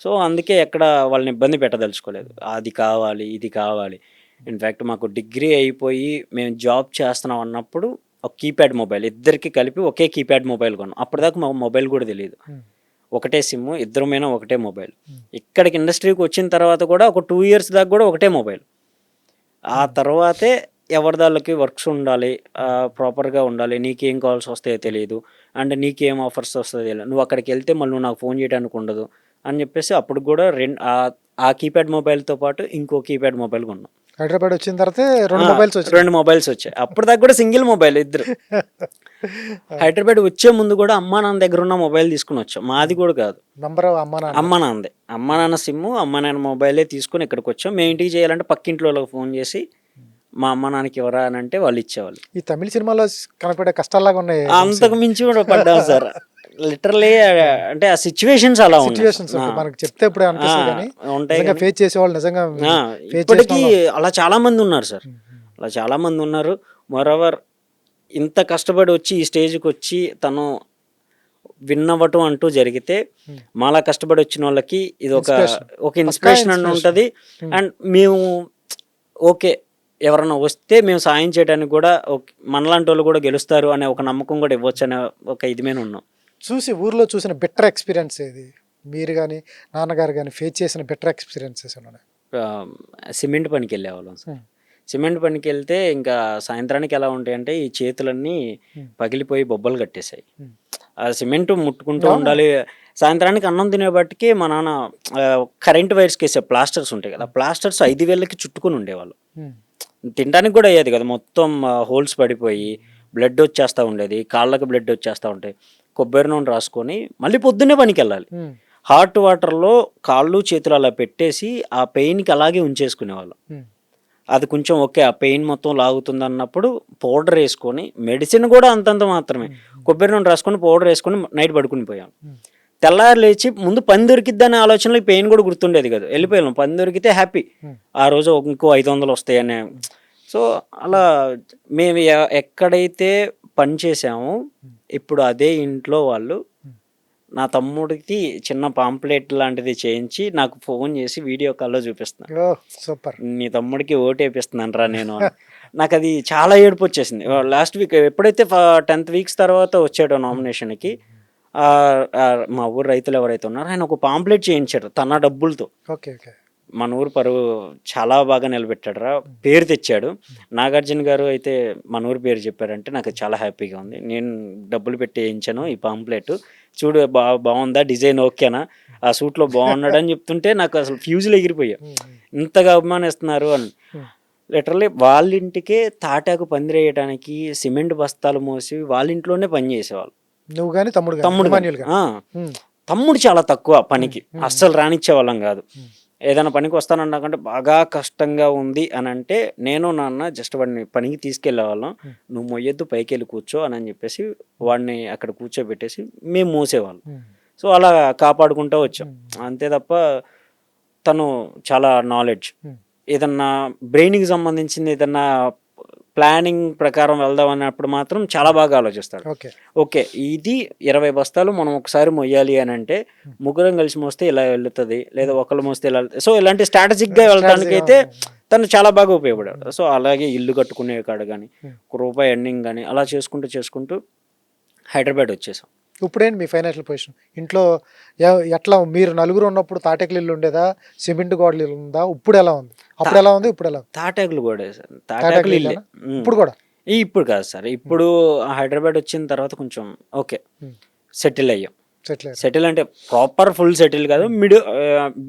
సో, అందుకే ఎక్కడ వాళ్ళని ఇబ్బంది పెట్టదలుచుకోలేదు. అది కావాలి, ఇది కావాలి. ఇన్‌ఫాక్ట్ మాకు డిగ్రీ అయిపోయి మేము జాబ్ చేస్తున్నాం అన్నప్పుడు ఒక కీప్యాడ్ మొబైల్ ఇద్దరికీ కలిపి ఒకే కీప్యాడ్ మొబైల్ కొన్నాం. అప్పటిదాకా మాకు మొబైల్ కూడా తెలీదు. ఒకటే సిమ్ ఇద్దరమైనా ఒకటే మొబైల్. ఇక్కడికి ఇండస్ట్రీకి వచ్చిన తర్వాత కూడా ఒక 2 ఇయర్స్ దాకా కూడా ఒకటే మొబైల్. ఆ తర్వాతే ఎవరిదాళ్ళకి వర్క్స్ ఉండాలి, ప్రాపర్‌గా ఉండాలి. నీకేం కాల్స్ వస్తాయో తెలీదు. అండ్ నీకేం ఆఫర్స్ వస్తాయో తెలీదు. నువ్వు అక్కడికెళ్తే మళ్ళీ నువ్వు నాకు ఫోన్ చేయడానికి ఉండదు అని చెప్పేసి అప్పుడు కూడా ఆ కీప్యాడ్ మొబైల్‌తో పాటు ఇంకో కీప్యాడ్ మొబైల్ కొన్నాం. హైదరాబాద్ వచ్చిన తర్వాత 2 మొబైల్స్ వచ్చాయి. 2 మొబైల్స్ వచ్చాయి. అప్పటిదాకా కూడా సింగిల్ మొబైల్ ఇద్దరు. హైదరాబాద్ వచ్చే ముందు కూడా అమ్మా నాన్న దగ్గర ఉన్న మొబైల్ తీసుకుని వచ్చాం. మాది కూడా కాదు. నంబర్ అమ్మ నాన్న. అమ్మ నాన్నదే. అమ్మ నాన్న సిమ్ము, అమ్మ నాన్న మొబైలే తీసుకొని ఇక్కడికి వచ్చాం. మేము ఇంటికి చేయాలంటే పక్కింట్లో వాళ్ళకి ఫోన్ చేసి మా అమ్మ నాన్నకి ఇవ్వరా అని అంటే వాళ్ళు ఇచ్చేవాళ్ళు. ఈ తమిళ సినిమాలో కనపడే కష్టాల్లాగా ఉన్నాయి. అంతకు మించి కూడా పడ్డాం సార్. లిటరలీ అంటే ఆ సిచ్యువేషన్స్ అలా ఉన్నాయి. సిచ్యువేషన్స్ మనకు చెప్తే ఇప్పుడే అనిపిస్తుంది కానీ ఉంటాయి. నిజంగా ఫేస్ చేసేవాళ్ళు నిజంగా ఫేస్ ఇప్పటికీ అలా చాలా మంది ఉన్నారు సార్. అలా చాలా మంది ఉన్నారు. మోరోవర్ ఇంత కష్టపడి వచ్చి ఈ స్టేజ్కి వచ్చి తను విన్ అవ్వటం అంటూ జరిగితే మాలా కష్టపడి వచ్చిన వాళ్ళకి ఇది ఒక ఇన్స్పిరేషన్ అని ఉంటుంది. అండ్ మేము ఓకే ఎవరన్నా వస్తే మేము సాయం చేయడానికి కూడా మనలాంటి వాళ్ళు కూడా గెలుస్తారు అనే ఒక నమ్మకం కూడా ఇవ్వచ్చు అనే ఒక ఇది మీద ఉన్నాం. చూసి ఊర్లో చూసిన బెటర్ ఎక్స్పీరియన్స్ ఏది? మీరు కానీ నాన్నగారు కానీ ఫేస్ చేసిన బెటర్ ఎక్స్పీరియన్సెస్ ఉన్నాయి? సిమెంట్ పనికి వెళ్ళేవాళ్ళం సార్. సిమెంట్ పనికి వెళ్తే ఇంకా సాయంత్రానికి ఎలా ఉంటాయంటే ఈ చేతులన్నీ పగిలిపోయి బొబ్బలు కట్టేసాయి. ఆ సిమెంట్ ముట్టుకుంటూ ఉండాలి. సాయంత్రానికి అన్నం తినేబట్టికి మా నాన్న కరెంట్ వైర్స్కి వేసే ప్లాస్టర్స్ ఉంటాయి కదా, ప్లాస్టర్స్ 5,000కి చుట్టుకుని ఉండేవాళ్ళు. తినడానికి కూడా అయ్యేది కదా, మొత్తం హోల్స్ పడిపోయి బ్లడ్ వచ్చేస్తూ ఉండేది, కాళ్ళకి బ్లడ్ వచ్చేస్తూ ఉంటాయి. కొబ్బరి నూనె రాసుకొని మళ్ళీ పొద్దున్నే పనికి వెళ్ళాలి. హాట్ వాటర్లో కాళ్ళు చేతులు అలా పెట్టేసి ఆ పెయిన్కి అలాగే ఉంచేసుకునేవాళ్ళు. అది కొంచెం ఓకే ఆ పెయిన్ మొత్తం లాగుతుంది అన్నప్పుడు పౌడర్ వేసుకొని, మెడిసిన్ కూడా అంతంత మాత్రమే, కొబ్బరి నూనె రాసుకొని పౌడర్ వేసుకొని నైట్ పడుకుని పోయాం. తెల్లారు లేచి ముందు పని దొరికిద్దనే ఆలోచనలో ఈ పెయిన్ కూడా గుర్తుండేది కదా, వెళ్ళిపోయాం. పని దొరికితే హ్యాపీ, ఆ రోజు ఇంకో 500 వస్తాయనే. సో అలా మేము ఎక్కడైతే పని చేసామో ఇప్పుడు అదే ఇంట్లో వాళ్ళు నా తమ్ముడికి చిన్న పాంప్లెట్ లాంటిది చేయించి నాకు ఫోన్ చేసి వీడియో కాల్లో చూపిస్తున్నాను. సూపర్, నీ తమ్ముడికి ఓటు వేపిస్తున్నాను రా నేను. నాకు అది చాలా ఏడుపు వచ్చేసింది. లాస్ట్ వీక్ ఎప్పుడైతే 10th వీక్స్ తర్వాత వచ్చాడో నామినేషన్కి, మా ఊరు రైతులు ఎవరైతే ఉన్నారో ఆయన ఒక పాంప్లెట్ చేయించాడు తన డబ్బులతో. Okay okay. మన ఊరు పరువు చాలా బాగా నిలబెట్టాడు రా, పేరు తెచ్చాడు. నాగార్జున గారు అయితే మన ఊరు పేరు చెప్పారంటే నాకు చాలా హ్యాపీగా ఉంది. నేను డబ్బులు పెట్టి వేయించాను ఈ పాంప్లెట్, చూడు బాగుందా, డిజైన్ ఓకేనా, ఆ సూట్లో బాగున్నాడు అని చెప్తుంటే నాకు అసలు ఫ్యూజులు ఎగిరిపోయా, ఇంతగా అభిమానిస్తున్నారు అని. లిటరల్లీ వాళ్ళ ఇంటికే తాటాకు పందిరేయడానికి సిమెంట్ బస్తాలు మోసి వాళ్ళ ఇంట్లోనే పని చేసేవాళ్ళు. నువ్వు కానీ తమ్ముడు తమ్ముడు చాలా తక్కువ పనికి, అస్సలు రానిచ్చే వాళ్ళం కాదు. ఏదైనా పనికి వస్తానన్నాకంటే బాగా కష్టంగా ఉంది అని అంటే నేను నాన్న జస్ట్ వాడిని పనికి తీసుకెళ్ళేవాళ్ళం. నువ్వు మొయ్యొద్దు పైకి వెళ్ళి కూర్చో అని చెప్పేసి వాడిని అక్కడ కూర్చోబెట్టేసి మేము మోసేవాళ్ళం. సో అలా కాపాడుకుంటూ వచ్చాం అంతే తప్ప తను చాలా నాలెడ్జ్. ఏదన్నా బ్రెయిన్కి సంబంధించింది ఏదన్నా ప్లానింగ్ ప్రకారం వెళ్దాం అన్నప్పుడు మాత్రం చాలా బాగా ఆలోచిస్తాడు. ఓకే ఇది 20 బస్తాలు మనం ఒకసారి మొయ్యాలి అని అంటే ముగ్గురం కలిసి మోస్తే ఇలా వెళ్తుంది, లేదా ఒకళ్ళు మోస్తే ఇలా. సో ఇలాంటి స్ట్రాటజిక్గా వెళ్ళడానికి అయితే తను చాలా బాగా ఉపయోగపడాడు. సో అలాగే ఇల్లు కట్టుకునే కాడ కానీ, ₹1 ఎర్నింగ్ కానీ అలా చేసుకుంటూ హైదరాబాద్ వచ్చేసాం. ఇప్పుడేంటి మీ ఫైనాన్షియల్ పొజిషన్? ఇంట్లో ఎట్లా, మీరు నలుగురు ఉన్నప్పుడు తాటేకులు ఇల్లు ఉండేదా, సిమెంట్ గోడలు ఇల్లు ఉందా? ఇప్పుడు ఎలా ఉంది? అప్పుడు ఎలా ఉంది, ఇప్పుడు ఎలా? తాటాకులు కూడా సార్, తాటాకులు ఇల్లే ఇప్పుడు కూడా. ఇప్పుడు కాదు సార్, ఇప్పుడు హైదరాబాద్ వచ్చిన తర్వాత కొంచెం ఓకే సెటిల్ అయ్యాం. సెటిల్ అంటే ప్రాపర్ ఫుల్ సెటిల్ కాదు,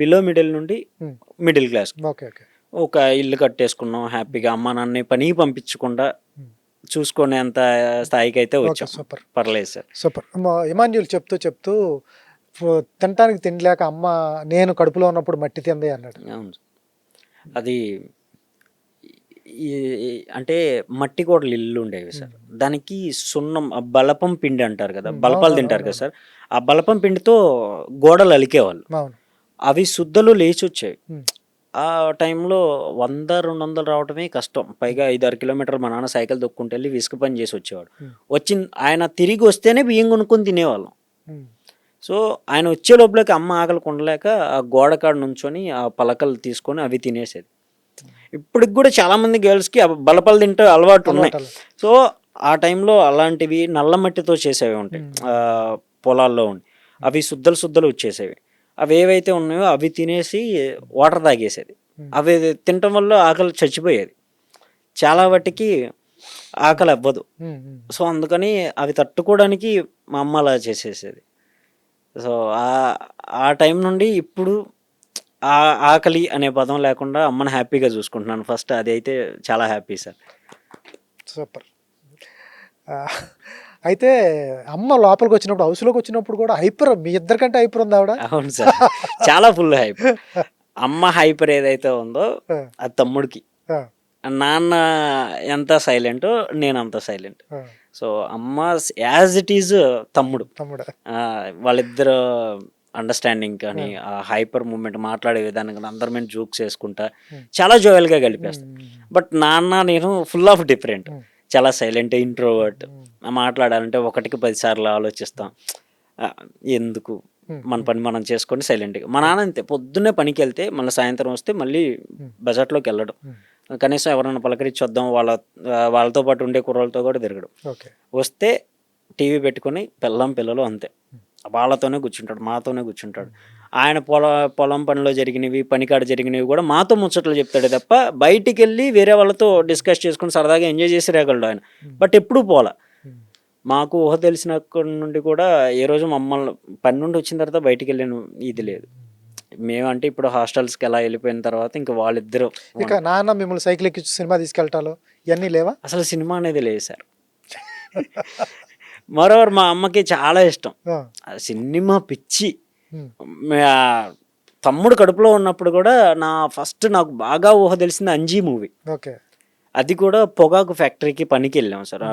బిలో మిడిల్ నుండి మిడిల్ క్లాస్. Okay okay. ఒక ఇల్లు కట్టేసుకున్నాం హ్యాపీగా. అమ్మ నాన్నని పనికి పంపించకుండా చూసుకునేంత స్థాయికి అయితే ఓకే, వచ్చాం. సూపర్ పర్లేదు సార్. సూపర్. ఇమాన్యుల్ చెప్తూ తినటానికి తిండి లేక అమ్మ నేను కడుపులో ఉన్నప్పుడు మట్టి తింది అన్నాడు. అవును. అది అంటే మట్టి కోడలు ఇల్లు ఉండేవి సార్. దానికి సున్నం బలపం పిండి అంటారు కదా, బలపాలు తింటారు కదా సార్. ఆ బలపం పిండితో గోడలు అలికేవాళ్ళు. అవును. అవి శుద్ధలు లేచి వచ్చేవి. ఉమ్. ఆ టైంలో 100-200 రావటమే కష్టం. పైగా 5-6 కిలోమీటర్లు మా నాన్న సైకిల్ దొక్కుంటూ వెళ్ళి ఇసుక పని చేసి వచ్చేవాడు. ఆయన తిరిగి వస్తేనే బియ్యం కొనుక్కొని తినేవాళ్ళం. ఉమ్. సో ఆయన వచ్చే లోపలికి అమ్మ ఆకలి కొండలేక ఆ గోడ కాడ నుంచొని ఆ పలకలు తీసుకొని అవి తినేసేది. ఇప్పటికి కూడా చాలామంది గర్ల్స్కి బలపాలు తింటే అలవాటు ఉన్నాయి. సో ఆ టైంలో అలాంటివి నల్ల మట్టితో చేసేవి ఉంటాయి పొలాల్లో ఉండి, అవి శుద్ధలు వచ్చేసేవి. అవి ఏవైతే ఉన్నాయో అవి తినేసి వాటర్ తాగేసేది. అవి తినటం వల్ల ఆకలి చచ్చిపోయేది. చాలా వాటికి ఆకలి అవ్వదు. సో అందుకని అవి తట్టుకోవడానికి మా అమ్మ అలా చేసేసేది. సో ఆ టైం నుండి ఇప్పుడు ఆకలి అనే పదం లేకుండా అమ్మని హ్యాపీగా చూసుకుంటున్నాను. ఫస్ట్ అది అయితే చాలా హ్యాపీ సార్. సూపర్. అయితే అమ్మ లోపలికి వచ్చినప్పుడు, హౌస్లోకి వచ్చినప్పుడు కూడా హైపర్, మీ ఇద్దరికంటే హైపర్ ఉంది ఆవిడ. అవును సార్, చాలా ఫుల్ హైపర్. అమ్మ హైపర్ ఏదైతే ఉందో అది తమ్ముడికి. నాన్న ఎంత సైలెంట్, నేను అంత సైలెంట్. సో అమ్మ యాజ్ ఇట్ ఈజ్ తమ్ముడు. వాళ్ళిద్దరు అండర్స్టాండింగ్ కానీ ఆ హైపర్ మూమెంట్, మాట్లాడే విధానం కానీ అందరి మీద జోక్స్ వేసుకుంటా చాలా జోయల్గా గడిపేస్తాం. బట్ నాన్న నేను ఫుల్ ఆఫ్ డిఫరెంట్. చాలా సైలెంట్, ఇంట్రోవర్ట్. మాట్లాడాలంటే 1కి 10 సార్లు ఆలోచిస్తాం. ఎందుకు మన పని మనం చేసుకొని సైలెంట్గా. మా నాన్న అంతే, పొద్దున్నే పనికి వెళ్తే మళ్ళీ సాయంత్రం వస్తే మళ్ళీ బజార్లోకి వెళ్ళడం, కనీసం ఎవరైనా పలకరించి వద్దాం వాళ్ళతో పాటు ఉండే కుర్రలతో కూడా తిరగడం. వస్తే టీవీ పెట్టుకొని పిల్లలు అంతే, వాళ్ళతోనే కూర్చుంటాడు, మాతోనే కూర్చుంటాడు. ఆయన పొలం పనిలో జరిగినవి, పనికాడ జరిగినవి కూడా మాతో ముచ్చట్లు చెప్తాడే తప్ప బయటికి వెళ్ళి వేరే వాళ్ళతో డిస్కస్ చేసుకుని సరదాగా ఎంజాయ్ చేసి రాగలడు ఆయన. బట్ ఎప్పుడు పోలా. మాకు ఊహ తెలిసినక్కడి నుండి కూడా ఏ రోజు మమ్మల్ని పని నుండి వచ్చిన తర్వాత బయటికి వెళ్ళాను ఇది లేదు. మేమంటే ఇప్పుడు హాస్టల్స్కి ఎలా వెళ్ళిపోయిన తర్వాత ఇంకా వాళ్ళిద్దరు. ఇక నాన్న మిమ్మల్ని సైకిల్ ఎక్కి సినిమా తీసుకెళ్తాలో ఇవన్నీ లేవా? అసలు సినిమా అనేది లేదు సార్. మరోవర్ మా అమ్మకి చాలా ఇష్టం సినిమా పిచ్చి. తమ్ముడు కడుపులో ఉన్నప్పుడు కూడా నాకు బాగా ఊహ తెలిసింది అంజీ మూవీ. ఓకే. అది కూడా పొగాకు ఫ్యాక్టరీకి పనికి వెళ్ళాం సార్,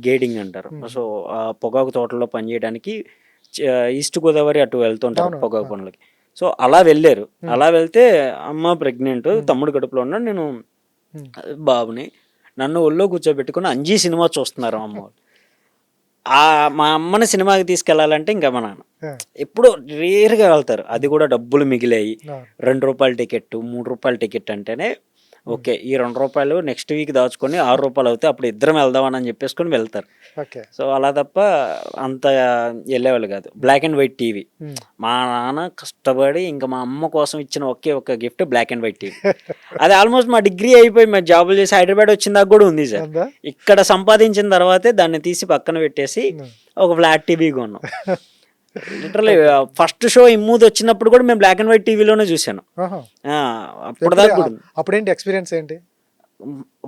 గేడింగ్ అంటారు. సో ఆ పొగాకు తోటలో పని చేయడానికి ఈస్ట్ గోదావరి అటు వెళ్తుంటారు పొగాకు పనులకి. సో అలా వెళ్ళారు. అలా వెళ్తే అమ్మ ప్రెగ్నెంట్, తమ్ముడు కడుపులో ఉన్నాడు, నేను బాబుని. నన్ను ఒళ్ళో కూర్చోబెట్టుకుని అంజీ సినిమా చూస్తున్నారు అమ్మ వాళ్ళు. మా అమ్మని సినిమాకి తీసుకెళ్లాలంటే ఇంకా మా నాన్న ఎప్పుడో రేరుగా వెళ్తారు. అది కూడా డబ్బులు మిగిలాయి. ₹2 టికెట్, ₹3 టికెట్ అంటేనే ఓకే, ఈ ₹2 నెక్స్ట్ వీక్ దాచుకొని ₹6 అవుతాయి, అప్పుడు ఇద్దరం వెళ్దామని చెప్పేసుకొని వెళ్తారు. సో అలా తప్ప అంత వెళ్ళేవాళ్ళు కాదు. Black and white TV. మా నాన్న కష్టపడి ఇంకా మా అమ్మ కోసం ఇచ్చిన ఒకే ఒక gift black and white TV. అది ఆల్మోస్ట్ మా డిగ్రీ అయిపోయి మా జాబులు చేసి హైదరాబాద్ వచ్చిందాక కూడా ఉంది సార్. ఇక్కడ సంపాదించిన తర్వాతే దాన్ని తీసి పక్కన పెట్టేసి ఒక ఫ్లాట్ టీవీ కొన్నాం. లిటరలీ ఫస్ట్ షో ఇమ్మూది వచ్చినప్పుడు కూడా మేము బ్లాక్ అండ్ వైట్ టీవీలోనే చూసాను. అప్పుడేంటి ఎక్స్పీరియన్స్ ఏంటి?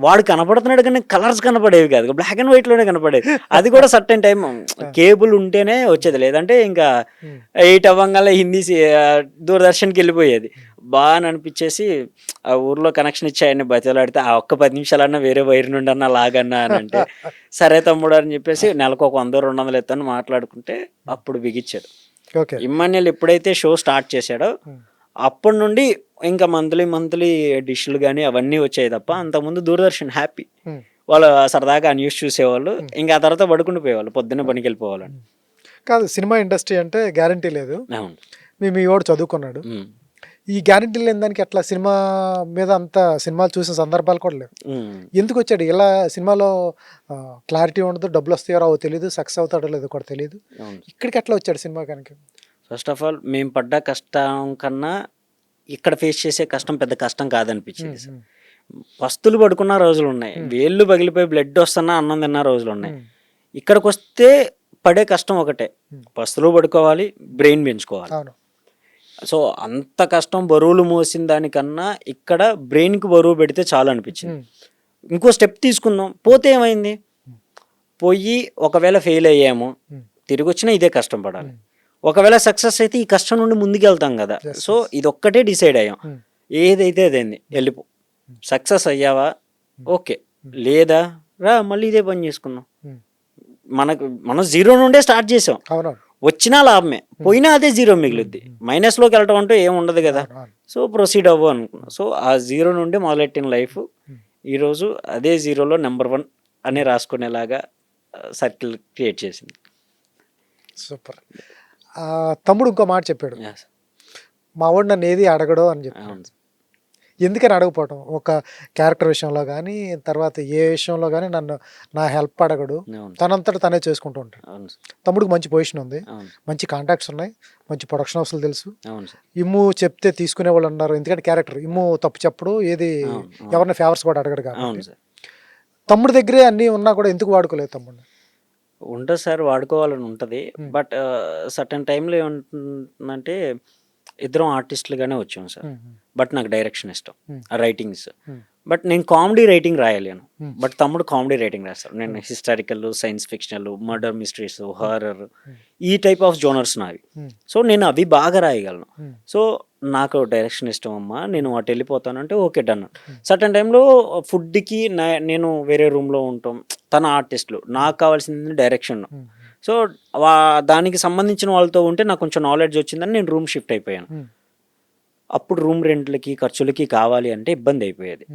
వాడు కనపడుతున్నాడు కానీ కలర్స్ కనపడేవి కాదు, బ్లాక్ అండ్ వైట్ లోనే కనపడేది. అది కూడా సర్టెన్ టైం కేబుల్ ఉంటేనే వచ్చేది, లేదంటే ఇంకా 8 అవ్వగానే హిందీ దూరదర్శన్కి వెళ్ళిపోయేది. బాగా అనిపించేసి ఆ ఊర్లో కనెక్షన్ ఇచ్చి ఆయన్ని బతిలాడితే ఆ ఒక్క 10 నిమిషాలన్నా వేరే వైర్ నుండి అన్నా లాగన్నా అని అంటే సరే తమ్ముడు అని చెప్పేసి నెలకు ఒక 100-200 ఎత్తని మాట్లాడుకుంటే అప్పుడు బిగించాడు. ఇమ్మాన్యుల్ ఎప్పుడైతే షో స్టార్ట్ చేశాడో అప్పటి నుండి ఇంకా మంత్లీ డిష్లు కానీ అవన్నీ వచ్చాయి తప్ప అంతకుముందు దూరదర్శన్ హ్యాపీ. వాళ్ళు సరదాగా న్యూస్ చూసేవాళ్ళు, ఇంకా ఆ తర్వాత పడుకుంటూ పోయేవాళ్ళు, పొద్దున్న పనికి వెళ్ళిపోవాలని. కాదు, సినిమా ఇండస్ట్రీ అంటే గ్యారంటీ లేదు. మీ వాడు చదువుకున్నాడు, ఈ గ్యారంటీ లేని దానికి ఎట్లా సినిమా మీద అంత సినిమాలు చూసిన సందర్భాలు కూడా లేవు. ఎందుకు వచ్చాడు ఇలా? సినిమాలో క్లారిటీ ఉండదు, డబ్బులు వస్తాయో రావో తెలియదు, సక్సెస్ అవుతాడో లేదో కూడా తెలియదు, ఇక్కడికి ఎట్లా వచ్చాడు సినిమా కనుక? ఫస్ట్ ఆఫ్ ఆల్ మేము పడ్డ కష్టం కన్నా ఇక్కడ ఫేస్ చేసే కష్టం పెద్ద కష్టం కాదనిపించింది సార్. పస్తులు పడుకున్న రోజులు ఉన్నాయి, వేళ్ళు పగిలిపోయి బ్లడ్ వస్తున్నా అన్నం తిన్న రోజులు ఉన్నాయి. ఇక్కడికి వస్తే పడే కష్టం ఒకటే, పస్తులు పడుకోవాలి, బ్రెయిన్ పెంచుకోవాలి. సో అంత కష్టం బరువులు మోసిన దానికన్నా ఇక్కడ బ్రెయిన్కి బరువు పెడితే చాలు అనిపించింది. ఇంకో స్టెప్ తీసుకుందాం, పోతే ఏమైంది, పోయి ఒకవేళ ఫెయిల్ అయ్యాము, తిరిగి వచ్చినా ఇదే కష్టం పడాలి. ఒకవేళ సక్సెస్ అయితే ఈ కష్టం నుండి ముందుకు వెళ్తాం కదా. సో ఇది ఒక్కటే డిసైడ్ అయ్యాం, ఏదైతే అదేంది వెళ్ళిపో. సక్సెస్ అయ్యావా ఓకే, లేదా రా మళ్ళీ ఇదే పని చేసుకుందాం. మనం జీరో నుండే స్టార్ట్ చేసాం, వచ్చినా లాభమే, పోయినా అదే జీరో మిగులుద్ది. మైనస్లోకి వెళ్ళటం అంటూ ఏం ఉండదు కదా. సో ప్రొసీడ్ అవ్వు అనుకున్నాం. సో ఆ జీరో నుండి మొదలెట్టిన లైఫ్ ఈరోజు అదే జీరోలో నెంబర్ 1 అనే రాసుకునేలాగా సర్కిల్ క్రియేట్ చేసింది. సూపర్. తమ్ముడు ఇంకో మాట చెప్పాడు, మా వాడు నన్ను ఏది అడగడు అని చెప్పి. ఎందుకని అడగపోవటం? ఒక క్యారెక్టర్ విషయంలో కానీ తర్వాత ఏ విషయంలో కానీ నా హెల్ప్ అడగడు, తనంతట తనే చేసుకుంటూ ఉంటాడు. తమ్ముడికి మంచి పొజిషన్ ఉంది, మంచి కాంటాక్ట్స్ ఉన్నాయి, మంచి ప్రొడక్షన్ హౌస్లు తెలుసు. ఇమ్ము చెప్తే తీసుకునే వాళ్ళు ఉన్నారు, ఎందుకంటే క్యారెక్టర్ ఇమ్ము తప్పు చెప్పడు, ఏది ఎవరిని ఫేవర్స్ కూడా అడగడు కాబట్టి. తమ్ముడి దగ్గరే అన్నీ ఉన్నా కూడా ఎందుకు వాడుకోలేదు తమ్ముడిని? ఉంటుంది సార్, వాడుకోవాలని ఉంటుంది. బట్ సర్టన్ టైంలో ఏముంటుందంటే ఇద్దరం ఆర్టిస్టులుగానే వచ్చాం సార్. బట్ నాకు డైరెక్షన్ ఇష్టం, రైటింగ్స్. బట్ నేను కామెడీ రైటింగ్ రాయలేను, బట్ తమ్ముడు కామెడీ రైటింగ్ రాస్తాడు. నేను historical, science fictional, murder mysteries, horror, ఈ టైప్ ఆఫ్ జోనర్స్ నావి. సో నేను అవి బాగా రాయగలను. సో నాకు డైరెక్షన్ ఇష్టం అమ్మా, నేను అటు వెళ్ళిపోతాను అంటే ఓకే డన్. సర్టన్ టైంలో ఫుడ్కి నేను వేరే రూమ్లో ఉంటాం, తన ఆర్టిస్టులు, నాకు కావాల్సింది డైరెక్షన్. సో దానికి సంబంధించిన వాళ్ళతో ఉంటే నాకు కొంచెం నాలెడ్జ్ వచ్చిందని నేను రూమ్ షిఫ్ట్ అయిపోయాను. అప్పుడు రూమ్ రెంట్లకి ఖర్చులకి కావాలి అంటే ఇబ్బంది అయిపోయేది.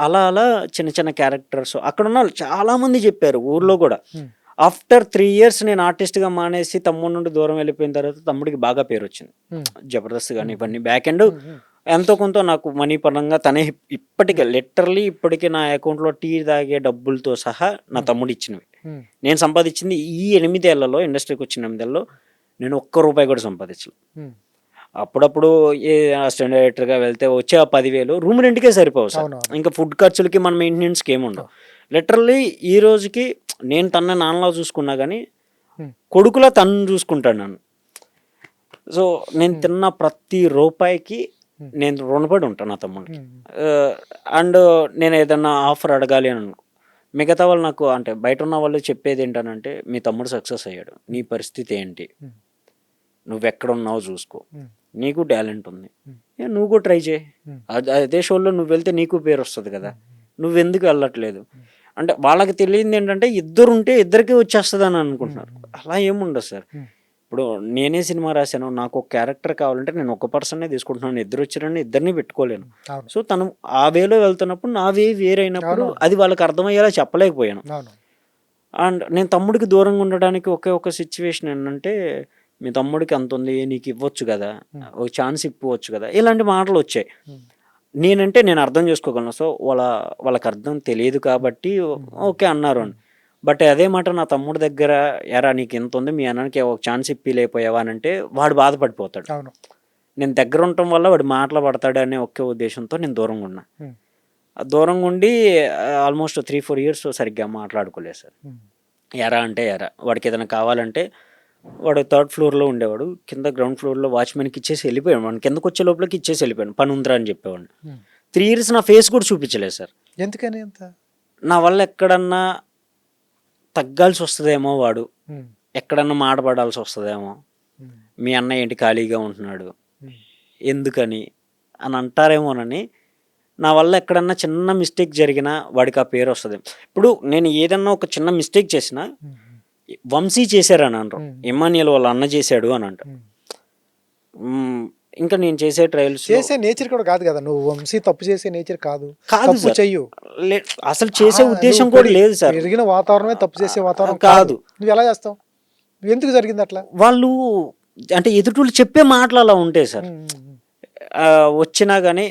అలా అలా చిన్న చిన్న క్యారెక్టర్స్ అక్కడ ఉన్న వాళ్ళు చాలా మంది చెప్పారు ఊర్లో కూడా. ఆఫ్టర్ 3 years నేను ఆర్టిస్ట్గా మానేసి తమ్ముడి నుండి దూరం వెళ్ళిపోయిన తర్వాత తమ్ముడికి బాగా పేరు వచ్చింది, జబర్దస్త్ కానీ ఇవన్నీ. బ్యాక్ ఎండ్ ఎంతో కొంత నాకు మనీ పరంగా తనే ఇప్పటికే లిటరలీ ఇప్పటికీ నా అకౌంట్లో టీ తాగే డబ్బులతో సహా నా తమ్ముడు ఇచ్చినవి. నేను సంపాదించింది ఈ 8 ఏళ్లలో, ఇండస్ట్రీకి వచ్చిన 8 ఏళ్ళలో నేను ₹1 కూడా సంపాదించలేదు. అప్పుడప్పుడు ఏ అసిస్టెంట్ డైరెక్టర్గా వెళ్తే వచ్చే 10,000 రూమ్ రెంట్కే సరిపోవు సార్. ఇంకా ఫుడ్ ఖర్చులకి మన మెయింటెనెన్స్కి ఏముండవు. లిటరల్లీ ఈ రోజుకి నేను తన నాన్నలా చూసుకున్నా కానీ కొడుకులా తను చూసుకుంటాను నన్ను. సో నేను తిన్న ప్రతి రూపాయికి నేను రుణపడి ఉంటాను నా తమ్ముడికి. అండ్ నేను ఏదన్నా ఆఫర్ అడగాలి అని అనుకో, మిగతా వాళ్ళు నాకు అంటే బయట ఉన్న వాళ్ళు చెప్పేది ఏంటనంటే, మీ తమ్ముడు సక్సెస్ అయ్యాడు, నీ పరిస్థితి ఏంటి, నువ్వెక్కడున్నావు చూసుకో, నీకు టాలెంట్ ఉంది, నువ్వు కూడా ట్రై చేయి, అదే షోలో నువ్వు వెళ్తే నీకు పేరు వస్తుంది కదా, నువ్వెందుకు వెళ్ళట్లేదు అంటే వాళ్ళకి తెలియదు ఏంటంటే ఇద్దరుంటే ఇద్దరికీ వచ్చేస్తుంది అని అనుకుంటున్నారు. అలా ఏముండదు సార్. ఇప్పుడు నేనే సినిమా రాశాను, నాకు ఒక క్యారెక్టర్ కావాలంటే నేను ఒక పర్సన్నే తీసుకుంటున్నాను, ఇద్దరు వచ్చారని ఇద్దరిని పెట్టుకోలేను. సో తను ఆ వేలో వెళ్తున్నప్పుడు నా వే వేరైనప్పుడు అది వాళ్ళకి అర్థమయ్యేలా చెప్పలేకపోయాను. అండ్ నేను తమ్ముడికి దూరంగా ఉండడానికి ఒకే ఒక సిచ్యువేషన్ ఏంటంటే, మీ తమ్ముడికి అంత ఉంది, నీకు ఇవ్వచ్చు కదా, ఒక ఛాన్స్ ఇవ్వచ్చు కదా, ఇలాంటి మాటలు వచ్చాయి. నేనంటే నేను అర్థం చేసుకోగలను. సో వాళ్ళకి అర్థం తెలియదు కాబట్టి ఓకే అన్నారు అని. బట్ అదే మాట నా తమ్ముడి దగ్గర, ఎరా నీకు ఎంత ఉంది, మీ అన్నకి ఒక ఛాన్స్ ఇప్పిలేకపోయావా అని అంటే వాడు బాధపడిపోతాడు. నేను దగ్గర ఉండటం వల్ల వాడు మాటలు పడతాడు అనే ఒకే ఉద్దేశంతో నేను దూరంగా ఉన్నా. దూరంగా ఉండి ఆల్మోస్ట్ 3-4 years సరిగ్గా మాట్లాడుకోలేదు సార్. ఎరా అంటే ఎరా, వాడికి ఏదైనా కావాలంటే వాడు 3rd floorలో ఉండేవాడు, కింద గ్రౌండ్ ఫ్లోర్లో వాచ్మెన్కి ఇచ్చేసి వెళ్ళిపోయాడు. వాడిని కిందకు వచ్చే లోపలికి ఇచ్చేసి వెళ్ళిపోయాను, పని ఉందిరా అని చెప్పేవాడిని. 3 years నా ఫేస్ కూడా చూపించలేదు సార్. ఎందుకని? అంత నా వల్ల ఎక్కడన్నా తగ్గాల్సి వస్తుందేమో, వాడు ఎక్కడన్నా మాటపడాల్సి వస్తుందేమో, మీ అన్న ఏంటి ఖాళీగా ఉంటున్నాడు ఎందుకని అని అంటారేమోనని, నా వల్ల ఎక్కడన్నా చిన్న మిస్టేక్ జరిగినా వాడికి ఆ పేరు వస్తుంది. ఇప్పుడు నేను ఏదన్నా ఒక చిన్న మిస్టేక్ చేసినా వంశీ చేశారని అంటారు, ఇమ్మాన్యుయల్ వాళ్ళ అన్న చేశాడు అని అంటారు. ఇంకా నేను చేసే ట్రయల్స్ చేసే నేచర్ కూడా కాదు కదా, నువ్వు వంశీ తప్పు చేసే నేచర్ కాదు చెయ్యు, అసలు చేసే ఉద్దేశం కూడా లేదు సార్. పెరిగిన వాతావరణమే తప్పు చేసే వాతావరణం కాదు. నువ్వు ఎలా చేస్తావు? ఎందుకు జరిగింది అట్లా? వాళ్ళు అంటే ఎదుటి చెప్పే మాటలు అలా ఉంటాయి సార్. వచ్చినా కానీ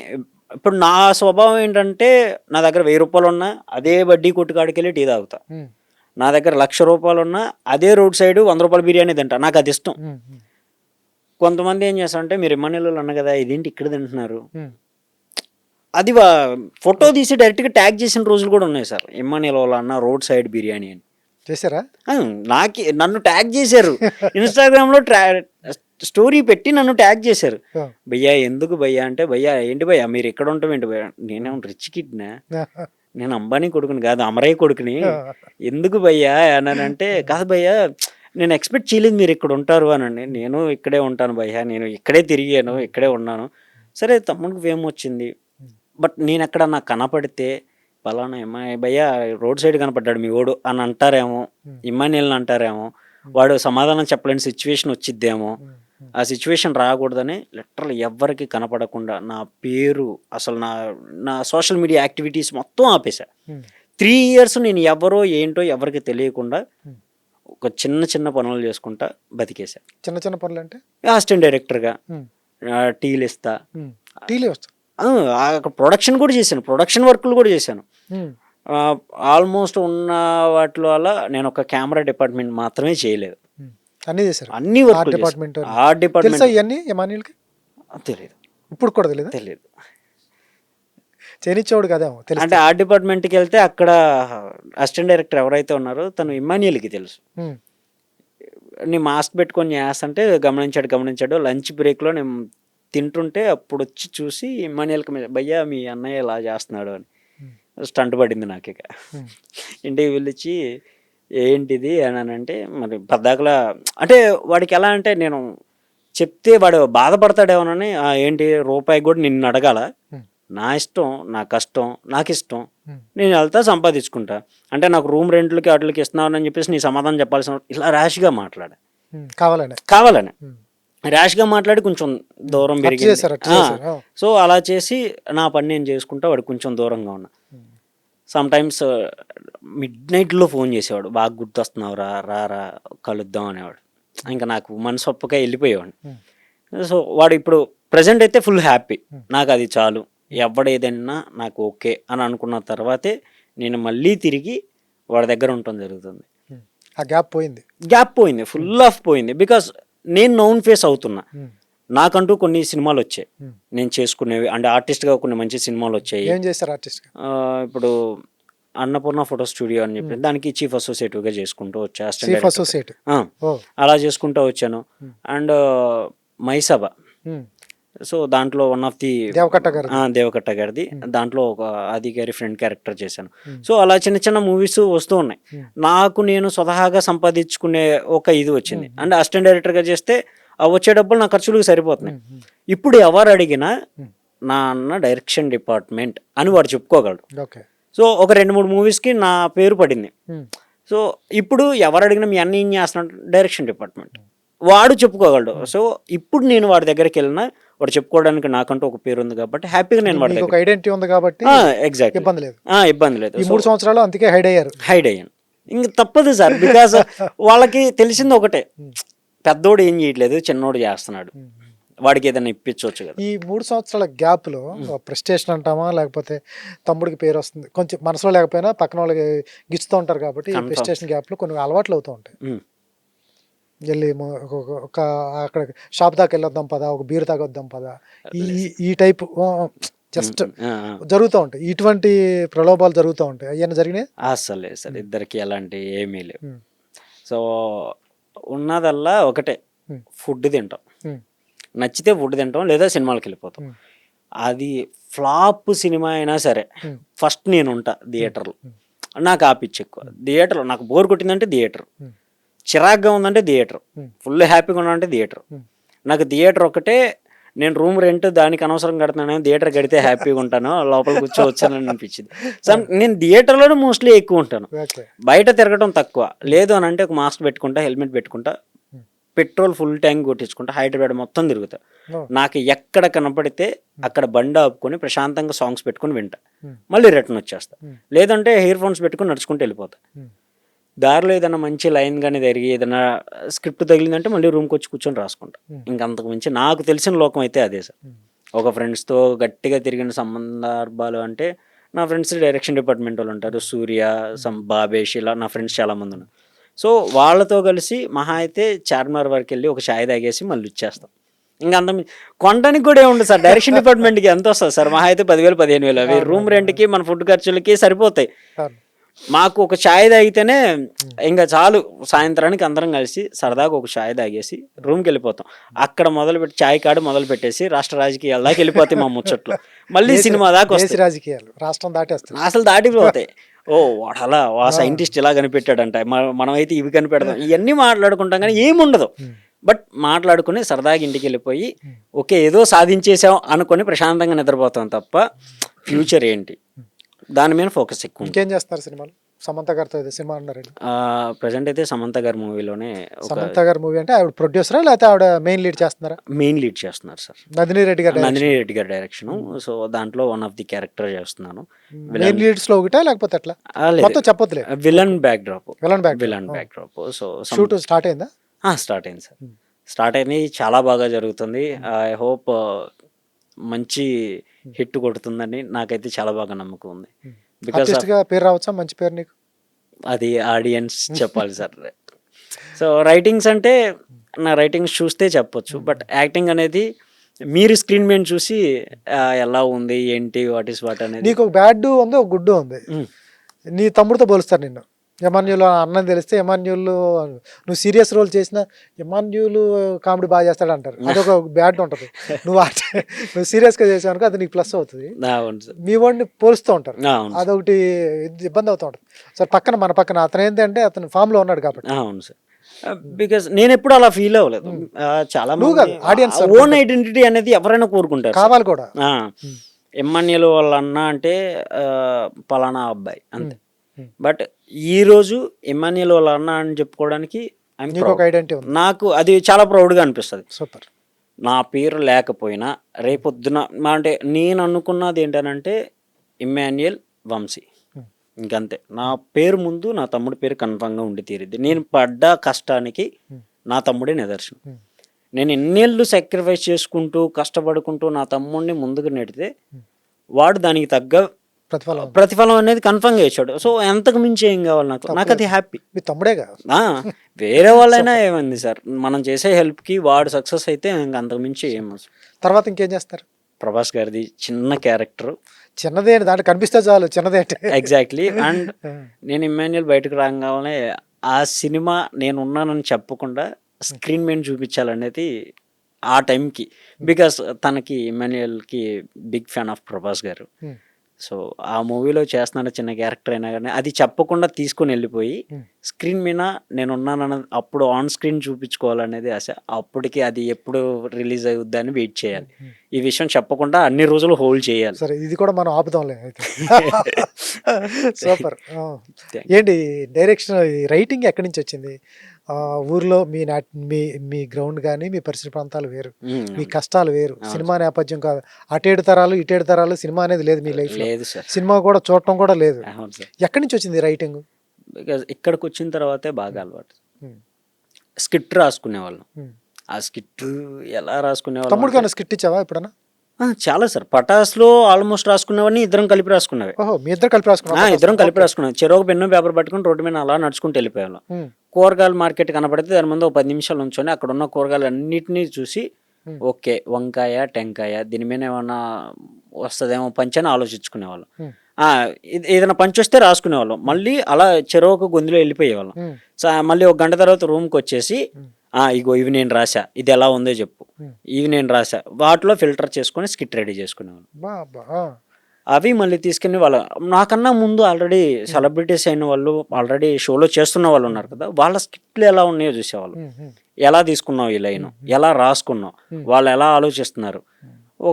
ఇప్పుడు నా స్వభావం ఏంటంటే, నా దగ్గర ₹1000 ఉన్నా అదే వడ్డీ కొట్టుకాడికి వెళ్ళి టీ తాగుతా. నా దగ్గర ₹1,00,000 ఉన్నా అదే రోడ్ సైడ్ ₹100 బిర్యానీ తింటా, నాకు అది ఇష్టం. కొంతమంది ఏం చేస్తారంటే, మీరు ఇమ్మాన్యుయల్ అన్న కదా, ఇదేంటి ఇక్కడ తింటున్నారు, అది ఫోటో తీసి డైరెక్ట్గా ట్యాగ్ చేసిన రోజులు కూడా ఉన్నాయి సార్. ఇమ్మాన్యుయల్ వాళ్ళ అన్న రోడ్ సైడ్ బిర్యానీ అని చేశారా? నన్ను ట్యాగ్ చేశారు ఇన్స్టాగ్రామ్లో. స్టోరీ పెట్టి నన్ను ట్యాగ్ చేశారు. ఆ. భయ్యా ఎందుకు భయ్యా అంటే, భయ్యా ఏంటి భయ్యా మీరు ఎక్కడ ఉంటాం ఏంటి భయ్యా, నేనేమో రిచ్ కిడ్నా, నేను అంబానీ కొడుకుని కాదు అమరయ్య కొడుకుని, ఎందుకు భయ్యా అన్నానంటే, కాదు భయ్యా నేను ఎక్స్పెక్ట్ చేయలేదు మీరు ఇక్కడ ఉంటారు అనండి. నేను ఇక్కడే ఉంటాను భయ్యా, నేను ఇక్కడే తిరిగాను, ఇక్కడే ఉన్నాను. సరే తమ్ముడికి ఫేమ్ వచ్చింది, బట్ నేను ఎక్కడ నాకు కనపడితే పలానా అమ్మాయి భయ్యా రోడ్ సైడ్ కనపడ్డాడు మీ ఓడు అని అంటారేమో, ఇమ్మానియల్ని అంటారేమో, వాడు సమాధానం చెప్పలేని సిచ్యువేషన్ వచ్చిద్దేమో. ఆ సిచ్యువేషన్ రాకూడదని లిటరల్ ఎవ్వరికి కనపడకుండా నా పేరు అసలు నా నా సోషల్ మీడియా యాక్టివిటీస్ మొత్తం ఆపేశా. 3 years నేను ఎవరో ఏంటో ఎవరికి తెలియకుండా ఒక చిన్న చిన్న పనులు చేసుకుంటా బతికేశా. చిన్న చిన్న పనులు అంటే అసిస్టెంట్ డైరెక్టర్గా టీలు ఇస్తా, టీలే వస్తా, అక్కడ ప్రొడక్షన్ కూడా చేశాను, ప్రొడక్షన్ వర్క్లు కూడా చేశాను. ఆల్మోస్ట్ ఉన్న వాటిలో అలా నేను ఒక కెమెరా డిపార్ట్మెంట్ మాత్రమే చేయలేదు, అన్నీ చేశారు. అన్ని వర్క్ డిపార్ట్మెంట్ ఆర్ట్ డిపార్ట్మెంట్ తెలుసా ఇవన్నీ ఎమాన్యుల్కి? తెలియదు, ఇప్పుడు కూడా తెలియదు. తెలియదు. చేనిచ్చేవాడు కదా తెలుసు. అంటే ఆర్ట్ డిపార్ట్మెంట్కి వెళ్తే అక్కడ అసిస్టెంట్ డైరెక్టర్ ఎవరైతే ఉన్నారో తను ఇమ్మాన్యుయల్కి తెలుసు. నీ మాస్క్ పెట్టుకొని చేస్తుంటే గమనించాడు. లంచ్ బ్రేక్లో నేను తింటుంటే అప్పుడు వచ్చి చూసి ఇమ్మాన్యుయల్కి భయ్యా మీ అన్నయ్య ఇలా చేస్తున్నాడు అని స్టంట్ పడింది నాకు. ఇక ఇంటికి పిలిచి ఏంటిది అని అంటే, మరి పద్దాకలా అంటే వాడికి ఎలా అంటే నేను చెప్తే వాడు బాధపడతాడేమోనని, ఏంటి రూపాయి కూడా నిన్ను అడగాల, నా ఇష్టం, నా కష్టం, నాకు ఇష్టం, నేను వెళ్తా సంపాదించుకుంటా, అంటే నాకు రూమ్ రెంట్లకి వాటికి ఇస్తున్నానని చెప్పేసి నీ సమాధానం చెప్పాల్సిన ఇలా ర్యాష్గా మాట్లాడా, కావాలని ర్యాష్గా మాట్లాడి కొంచెం దూరం పెరిగింది. సో అలా చేసి నా పని నేను చేసుకుంటా, వాడు కొంచెం దూరంగా ఉన్నా. సమ్ టైమ్స్ మిడ్-నైట్లో ఫోన్ చేసేవాడు, బాగా గుర్తొస్తున్నావు రా కలుద్దాం అనేవాడు. ఇంకా నాకు మనసు ఒప్పగా వెళ్ళిపోయేవాడు. సో వాడు ఇప్పుడు ప్రజెంట్ అయితే ఫుల్ హ్యాపీ, నాకు అది చాలు, ఎవడేదన్నా నాకు ఓకే అని అనుకున్న తర్వాతే నేను మళ్ళీ తిరిగి వాడి దగ్గర ఉండటం జరుగుతుంది. ఆ గ్యాప్ పోయింది, ఫుల్ ఆఫ్ పోయింది. బికాస్ నేను నౌన్ ఫేస్ అవుతున్నా, నాకంటూ కొన్ని సినిమాలు వచ్చాయి నేను చేసుకునేవి, అంటే ఆర్టిస్ట్గా కొన్ని మంచి సినిమాలు వచ్చాయి. ఏం చేస్తారు ఆర్టిస్ట్? ఇప్పుడు అన్నపూర్ణ ఫోటో స్టూడియో అని చెప్పి దానికి చీఫ్ అసోసియేటివ్గా చేసుకుంటూ వచ్చా, అలా చేసుకుంటూ వచ్చాను. అండ్ మైసభ, సో దాంట్లో వన్ ఆఫ్ ది దేవకట్ట గారిది, దాంట్లో ఒక అధికారి ఫ్రెండ్ క్యారెక్టర్ చేశాను. సో అలా చిన్న చిన్న మూవీస్ వస్తూ ఉన్నాయి. నాకు నేను స్వతహాగా సంపాదించుకునే ఒక ఇది వచ్చింది. అంటే అసిస్టెంట్ డైరెక్టర్గా చేస్తే వచ్చే డబ్బులు నా ఖర్చులకు సరిపోతున్నాయి. ఇప్పుడు ఎవరు అడిగినా నా అన్న డైరెక్షన్ డిపార్ట్మెంట్ అని వాడు చెప్పుకోగలడు. సో ఒక 2-3 మూవీస్కి నా పేరు పడింది. సో ఇప్పుడు ఎవరు అడిగినా మీ అన్న ఏం చేస్తున్నాడు, డైరెక్షన్ డిపార్ట్మెంట్, వాడు చెప్పుకోగలడు. సో ఇప్పుడు నేను వాడి దగ్గరికి వెళ్ళినా వాడు చెప్పుకోవడానికి నాకంటూ ఒక పేరు ఉంది కాబట్టి హ్యాపీగా నేను వాడి దగ్గర ఐడెంటిటీ ఉంది కాబట్టి ఎగ్జాక్ట్ ఇబ్బంది లేదు. ఈ 3 సంవత్సరాలు అందుకే హైడ్ అయ్యాను. ఇంక తప్పదు సార్, బికాస్ వాళ్ళకి తెలిసింది ఒకటే, పెద్దోడు ఏం చేయట్లేదు, చిన్నోడు చేస్తున్నాడు, వాడికి ఏదైనా ఇప్పించవచ్చు కదా. ఈ 3 సంవత్సరాల గ్యాప్ లో ప్రెస్టేషన్ అంటామా, లేకపోతే తమ్ముడికి పేరు వస్తుంది, కొంచెం మనసులో లేకపోయినా పక్కన వాళ్ళకి గిచ్చుతూ ఉంటారు కాబట్టి ప్రెస్టేషన్ గ్యాప్ లో కొన్ని అలవాట్లు అవుతూ ఉంటాయి. వెళ్ళి ఒక అక్కడ షాప్ దాకా వెళ్ళొద్దాం పదా, ఒక బీర్ తాగొద్దాం పదా, ఈ టైప్ జస్ట్ జరుగుతూ ఉంటాయి. ఇటువంటి ప్రలోభాలు జరుగుతూ ఉంటాయి. అవన్నీ జరిగినాయి అసలు లేదు సార్, ఇద్దరికి ఎలాంటి ఏమీ లేవు. సో ఉన్నదల్లా ఒకటే, ఫుడ్ తింటాం, నచ్చితే ఫుడ్ తింటాం, లేదా సినిమాలకు వెళ్ళిపోతాం. అది ఫ్లాప్ సినిమా అయినా సరే ఫస్ట్ నేను ఉంటా థియేటర్లో. నాకు ఆ పిచ్చి ఎక్కువ, థియేటర్లో నాకు బోర్ కొట్టిందంటే థియేటర్, చిరాగ్గా ఉందంటే థియేటర్, ఫుల్ హ్యాపీగా ఉన్నానంటే థియేటర్. నాకు థియేటర్ ఒకటే, నేను రూమ్ రెంట్ దానికి అనవసరం కడుతున్నాను, థియేటర్ కడితే హ్యాపీగా ఉంటాను, లోపల కూర్చోవచ్చానని అనిపించింది. సో నేను థియేటర్లోనే మోస్ట్లీ ఎక్కువ ఉంటాను, బయట తిరగడం తక్కువ. లేదు అని అంటే ఒక మాస్క్ పెట్టుకుంటా, హెల్మెట్ పెట్టుకుంటా, పెట్రోల్ ఫుల్ ట్యాంక్ కొట్టించుకుంటా, హైదరాబాద్ మొత్తం తిరుగుతా. నాకు ఎక్కడ కనపడితే అక్కడ బండి ఆపుకొని ప్రశాంతంగా సాంగ్స్ పెట్టుకుని వింటా, మళ్ళీ రిటర్న్ వచ్చేస్తా. లేదంటే ఇయర్ ఫోన్స్ పెట్టుకుని నడుచుకుంటూ వెళ్ళిపోతా. దారిలో ఏదైనా మంచి లైన్ కానీ జరిగి ఏదైనా స్క్రిప్ట్ తగిలిందంటే మళ్ళీ రూమ్కి వచ్చి కూర్చొని రాసుకుంటా. ఇంకంతకు మించి నాకు తెలిసిన లోకం అయితే అదే సార్. ఒక ఫ్రెండ్స్తో గట్టిగా తిరిగిన సందర్భాలు అంటే నా ఫ్రెండ్స్ డైరెక్షన్ డిపార్ట్మెంట్ వాళ్ళు ఉంటారు, సూర్య, బాబేష్, ఇలా నా ఫ్రెండ్స్ చాలామంది ఉన్నారు. సో వాళ్ళతో కలిసి మహా అయితే చార్మినార్ వరకు వెళ్ళి ఒక ఛాయ్ తాగేసి మళ్ళీ వచ్చేస్తాం. ఇంకా అంత కొనడానికి కూడా ఏముండదు సార్. డైరెక్షన్ డిపార్ట్మెంట్కి ఎంత వస్తుంది సార్, మహా అయితే 10,000 15,000 అవి రూమ్ రెంట్కి మన ఫుడ్ ఖర్చులకి సరిపోతాయి. మాకు ఒక ఛాయ్ తాగితేనే ఇంకా చాలు, సాయంత్రానికి అందరం కలిసి సరదాగా ఒక ఛాయ్ తాగేసి రూమ్కి వెళ్ళిపోతాం. అక్కడ మొదలుపెట్టి ఛాయ్ కాడ మొదలు పెట్టేసి రాష్ట్ర రాజకీయాల దాకా వెళ్ళిపోతాయి మా ముచ్చట్లు. మళ్ళీ సినిమా దాకా దేశ వస్తాయి, రాజకీయాలు రాష్ట్రం దాటేస్తుంది. అసలు దాటిపోతాయి. ఓ వాడు అలా ఆ సైంటిస్ట్ ఇలా కనిపెట్టాడంట, మనం అయితే ఇవి కనిపెడదాం, ఇవన్నీ మాట్లాడుకుంటాం కానీ ఏముండదు. బట్ మాట్లాడుకుని సరదాగా ఇంటికి వెళ్ళిపోయి ఓకే ఏదో సాధించేసాం అనుకొని ప్రశాంతంగా నిద్రపోతాం తప్ప ఫ్యూచర్ ఏంటి దాని మీద ఫోకస్ ఎక్కువ. ఇంకేం చేస్తున్నారు సినిమాలు? సమంత గారితో ఏదో సినిమా అన్నారు. ప్రజెంట్ అయితే సమంత గారి మూవీలోనే సమంత గారి మూవీ అంటే ఆవిడ ప్రొడ్యూసరా లేకపోతే ఆవిడ మెయిన్ లీడ్ చేస్తున్నారా? మెయిన్ లీడ్ చేస్తున్నారు సార్, నందిని రెడ్డి గారు. నందిని రెడ్డి గారి డైరెక్షన్. సో దాంట్లో వన్ ఆఫ్ ది క్యారెక్టర్ చేస్తున్నాను. మెయిన్ లీడ్స్ లో ఒకటా లేకపోతే ఎట్లా మొత్తం చెప్పొద్దులే? Villain backdrop. Villain backdrop. So shoot start అయిందా? స్టార్ట్ అయింది సార్, స్టార్ట్ అయింది, చాలా బాగా జరుగుతుంది. ఐ హోప్ మంచి హిట్ కొడుతుందని నాకైతే చాలా బాగా నమ్మకం ఉంది. బికాస్ పేరు రావచ్చా? మంచి పేరు నీకు? అది ఆడియన్స్ చెప్పాలి సార్. సో రైటింగ్స్ అంటే నా రైటింగ్స్ చూస్తే చెప్పొచ్చు, బట్ యాక్టింగ్ అనేది మీరు స్క్రీన్ మీద చూసి ఎలా ఉంది ఏంటి వాట్ ఈస్ వాట్ అనేది. నీకు ఒక బ్యాడ్ ఉంది ఒక గుడ్ ఉంది. నీ తమ్ముడితో పోలుస్తారు నిన్ను. ఎమాన్యుల్ అన్నం తెలిస్తే ఎమాన్యుల్ నువ్వు సీరియస్ రోల్ చేసిన ఎమాన్యుల్ కామెడీ బాగా చేస్తాడు అంటారు, అదొక బ్యాడ్ ఉంటుంది. నువ్వు సీరియస్గా చేసావు అనుకో అది నీకు ప్లస్ అవుతుంది. మీ వాడిని పోలుస్తూ ఉంటారు, అదొకటి ఇబ్బంది అవుతూ ఉంటుంది. సార్ మన పక్కన అతను ఏంటంటే అతను ఫామ్ లో ఉన్నాడు కాబట్టి. అవును సార్, బికాస్ నేను ఎప్పుడు అలా ఫీల్ అవ్వలేదు. చాలా ఆడియన్స్ ఓన్ ఐడెంటిటీ అనేది ఎవరైనా కోరుకుంటారు, కావాలి కూడా. ఎమ్మాన్యుల్ వాళ్ళ అన్న అంటే పలానా అబ్బాయి అంతే. బట్ ఈ రోజు ఎమ్మాన్యుల్ వాళ్ళ అన్న అని చెప్పుకోవడానికి నాకు అది చాలా ప్రౌడ్గా అనిపిస్తుంది. సూపర్. నా పేరు లేకపోయినా రేపొద్దున అంటే నేను అనుకున్నది ఏంటనంటే ఇమ్మాన్యుయల్ వంశీ, ఇంకంతే. నా పేరు ముందు నా తమ్ముడి పేరు కన్ఫామ్గా ఉండి తీరిద్ది. నేను పడ్డ కష్టానికి నా తమ్ముడే నిదర్శనం. నేను ఎన్నేళ్ళు సాక్రిఫైస్ చేసుకుంటూ కష్టపడుకుంటూ నా తమ్ముడిని ముందుకు నెడితే వాడు దానికి తగ్గ ప్రతిఫలం అనేది కన్ఫర్మ్ చేశాడు. సో ఎంతకు మించి ఏం కావాలి నాకు అది హ్యాపీ. మీ తమ్ముడే కదా, వేరే వాళ్ళైనా ఏమైంది సార్, మనం చేసే హెల్ప్ కి వాడు సక్సెస్ అయితే ఇంకా అంతకు మించి ఏం. తర్వాత ఇంకేం చేస్తారు? ప్రభాస్ గారిది చిన్న క్యారెక్టర్, చిన్నదే దాంట్లో కనిపిస్తే చాలు, చిన్నదే ఎగ్జాక్ట్లీ. అండ్ నేను ఇమ్మాన్యుయల్ బయటకు రాగానే ఆ సినిమా నేను ఉన్నానని చెప్పకుండా స్క్రీన్ మీద చూపించాలనేది ఆ టైంకి. బికాస్ తనకి ఇమ్మాన్యుయల్కి బిగ్ ఫ్యాన్ ఆఫ్ ప్రభాస్ గారు. సో ఆ మూవీలో చేస్తున్న చిన్న క్యారెక్టర్ అయినా కానీ అది చెప్పకుండా తీసుకొని వెళ్ళిపోయి స్క్రీన్ మీద నేను ఉన్నానన్న అప్పుడు ఆన్ స్క్రీన్ చూపించుకోవాలనేది ఆశ. అప్పటికి అది ఎప్పుడు రిలీజ్ అవుద్ది అని వెయిట్ చేయాలి. ఈ విషయం చెప్పకుండా అన్ని రోజులు హోల్డ్ చేయాలి. సరే, ఇది కూడా మనం ఆపుదాంలే. సూపర్. ఏంటి డైరెక్షన్ రైటింగ్ ఎక్కడి నుంచి వచ్చింది? ఊర్లో మీ గ్రౌండ్ కానీ మీ పరిసర ప్రాంతాలు వేరు, మీ కష్టాలు వేరు, సినిమా నేపథ్యం కాదు. అటేడు తరాలు ఇటేడు తరాలు సినిమా అనేది లేదు మీ లైఫ్ లో, సినిమా కూడా చూడటం కూడా లేదు. ఎక్కడి నుంచి వచ్చింది రైటింగ్? బికాజ్ ఇక్కడికి వచ్చిన తర్వాతే బాగా అలవాటు. స్కిట్ రాసుకునేవాళ్ళం. ఆ స్కిట్ ఎలా రాసుకునేవాళ్ళం? తమ్ముడికి స్కిట్ ఇచ్చావా ఎప్పుడన్నా? చాలా సార్, పటాస్లో ఆల్మోస్ట్ రాసుకునేవన్నీ ఇద్దరం కలిపి రాసుకునేవి. మీ ఇద్దరు కలిపి రాసుకున్నా? ఇద్దరం కలిపి రాసుకున్నాం. చెరొక పెన్ను పేపర్ పట్టుకుని రోడ్డు మీద అలా నడుచుకుంటూ వెళ్ళిపోయాం. కూరగాయల మార్కెట్ కనపడితే దాని ముందు 10 నిమిషాలు ఉంచుకొని అక్కడ ఉన్న కూరగాయలు అన్నిటినీ చూసి ఓకే వంకాయ టెంకాయ దీని మీద ఏమన్నా వస్తుందేమో పంచి అని ఆలోచించుకునేవాళ్ళం. ఏదైనా పంచి వస్తే రాసుకునేవాళ్ళం. మళ్ళీ అలా చెరొక గొంతులో వెళ్ళిపోయేవాళ్ళం. మళ్ళీ 1 గంట తర్వాత రూమ్కి వచ్చేసి ఇగో ఇవి నేను రాసా, ఇది ఎలా ఉందో చెప్పు, ఇవి నేను రాసా, వాటిలో ఫిల్టర్ చేసుకుని స్కిట్ రెడీ చేసుకునేవాళ్ళం. అవి మళ్ళీ తీసుకుని నాకన్నా ముందు ఆల్రెడీ సెలబ్రిటీస్ అయిన వాళ్ళు ఆల్రెడీ షోలో చేస్తున్న వాళ్ళు ఉన్నారు కదా, వాళ్ళ స్కిట్లు ఎలా ఉన్నాయో చూసేవాళ్ళు. ఎలా తీసుకున్నావు ఈ లైన్, ఎలా రాసుకున్నావు, వాళ్ళు ఎలా ఆలోచిస్తున్నారు,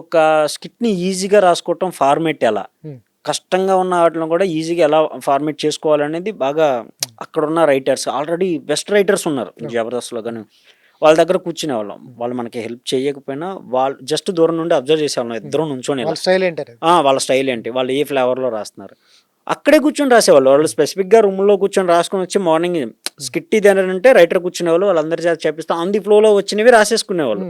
ఒక స్కిట్ని ఈజీగా రాసుకోవటం ఫార్మేట్ ఎలా, కష్టంగా ఉన్న వాటిని కూడా ఈజీగా ఎలా ఫార్మేట్ చేసుకోవాలనేది బాగా అక్కడ ఉన్న రైటర్స్ ఆల్రెడీ బెస్ట్ రైటర్స్ ఉన్నారు జబర్దస్త్లో. కానీ వాళ్ళ దగ్గర కూర్చునే వాళ్ళం. వాళ్ళు మనకి హెల్ప్ చేయకపోయినా వాళ్ళు జస్ట్ దూరం నుండి అబ్జర్వ్ చేసేవాళ్ళం. ఇద్దరు నుంచొని వాళ్ళ స్టైల్ ఏంటి, వాళ్ళు ఏ ఫ్లేవర్లో రాస్తున్నారు అక్కడే కూర్చొని రాసేవాళ్ళు. వాళ్ళు స్పెసిఫిక్గా రూమ్లో కూర్చొని రాసుకొని వచ్చి మార్నింగ్ స్కిట్ ఇది అంటే రైటర్ కూర్చునేవాళ్ళు, వాళ్ళందరి చేత చేపిస్తూ ఆన్ ది ఫ్లోలో వచ్చినవి రాసేసుకునేవాళ్ళు.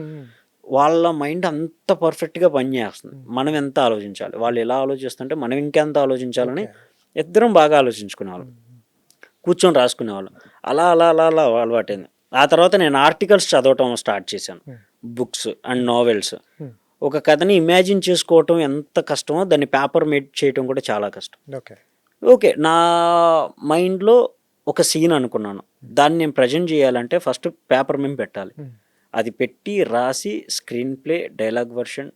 వాళ్ళ మైండ్ అంత పర్ఫెక్ట్గా పనిచేస్తుంది. మనం ఎంత ఆలోచించాలి, వాళ్ళు ఎలా ఆలోచిస్తుంటే మనం ఇంకెంత ఆలోచించాలని ఇద్దరం బాగా ఆలోచించుకునేవాళ్ళం, కూర్చొని రాసుకునేవాళ్ళం. అలా అలా అలా అలా అలవాటైంది. ఆ తర్వాత నేను ఆర్టికల్స్ చదవటం స్టార్ట్ చేశాను, బుక్స్ అండ్ నావెల్స్. ఒక కథని ఇమాజిన్ చేసుకోవటం ఎంత కష్టమో దాన్ని పేపర్ మేడ్ చేయటం కూడా చాలా కష్టం. ఓకే. నా మైండ్‌లో ఒక సీన్ అనుకున్నాను. దాన్ని నేను ప్రెజెంట్ చేయాలంటే ఫస్ట్ పేపర్ మీద పెట్టాలి. అది పెట్టి, రాసి, స్క్రీన్ ప్లే, డైలాగ్ వెర్షన్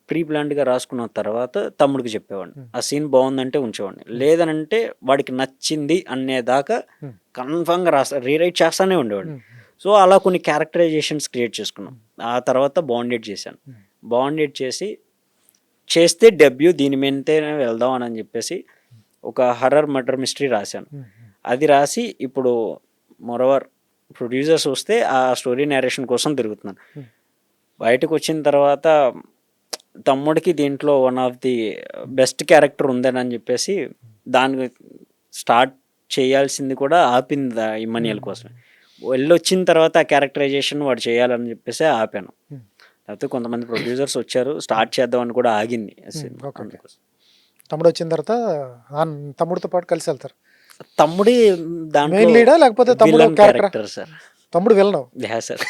ప్రీ ప్లాన్డ్‌గా రాసుకున్న తర్వాత తమ్ముడికి చెప్పేవాడిని. ఆ సీన్ బావుందంటే ఉంచేవాడిని. లేదనంటే వాడికి నచ్చింది అనేదాకా కన్ఫర్మ్‌గా రీరైట్ చేస్తానే ఉండేవాడిని. సో, అలా కొన్ని క్యారెక్టరైజేషన్స్ క్రియేట్ చేసుకున్నాం. ఆ తర్వాత బాండెడ్ చేశాను. బాండెడ్ చేస్తే డెబ్యూ దీని మీదనే వెళ్దాం అని చెప్పేసి ఒక హర్రర్ మర్డర్ మిస్టరీ రాశాను. అది రాసి ఇప్పుడు మోరోవర్ ప్రొడ్యూసర్స్ వస్తే ఆ స్టోరీ నేరేషన్ కోసం తిరుగుతున్నాను. బయటకు వచ్చిన తర్వాత తమ్ముడికి దీంట్లో one of the best character ఉందని చెప్పేసి దాన్ని స్టార్ట్ చేయాల్సింది కూడా ఆపింది ఇమ్మనియల్ కోసమే. వెళ్ళొచ్చిన తర్వాత ఆ క్యారెక్టరైజేషన్ వాడు చేయాలని చెప్పేసి ఆపాను. లేకపోతే కొంతమంది ప్రొడ్యూసర్స్ వచ్చారు, స్టార్ట్ చేద్దామని కూడా ఆగింది సినిమా. అందుకోసం తమ్ముడు వచ్చిన తర్వాత తమ్ముడితో పాటు కలిసి వెళ్తారు. తమ్ముడి దాంట్లో మెయిన్ లీడా లేకపోతే తమ్ముడు విలన్ క్యారెక్టర్? Character sir. తమ్ముడు విలను. సార్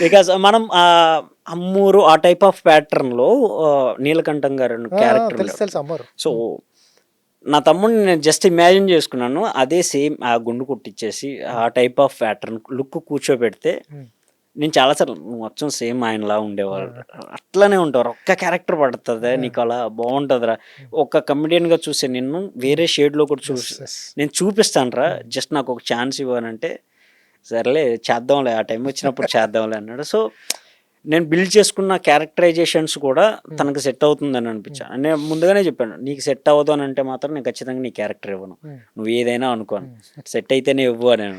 బికాస్ మనం అమ్మూరు ఆ టైప్ ఆఫ్ ప్యాటర్న్లో నీలకంఠం గారు క్యారెక్టర్ తెలుసు అమ్మారు. సో నా తమ్ముడిని నేను జస్ట్ ఇమాజిన్ చేసుకున్నాను. అదే సేమ్ ఆ గుండు కొట్టించేసి ఆ టైప్ ఆఫ్ ప్యాటర్న్ లుక్ కూర్చోబెడితే నేను చాలాసార్లు నువ్వు వచ్చం సేమ్ ఆయనలా ఉండేవాళ్ళు అట్లానే ఉంటారు. ఒక్క క్యారెక్టర్ పడుతుంది నీకు అలా బాగుంటుందిరా. ఒక కమెడియన్గా చూసే నిన్ను వేరే షేడ్లో కూడా నేను చూపిస్తాను రా, జస్ట్ నాకు ఒక ఛాన్స్ ఇవ్వనంటే సరేలే చేద్దాంలే, ఆ టైం వచ్చినప్పుడు చేద్దాంలే అన్నాడు. సో నేను బిల్డ్ చేసుకున్న క్యారెక్టరైజేషన్స్ కూడా తనకు సెట్ అవుతుందని అనిపించాను. నేను ముందుగానే చెప్పాను, నీకు సెట్ అవ్వదు అని అంటే మాత్రం నేను ఖచ్చితంగా నీ క్యారెక్టర్ ఇవ్వను, నువ్వు ఏదైనా అనుకోను, సెట్ అయితేనే ఇవ్వు నేను.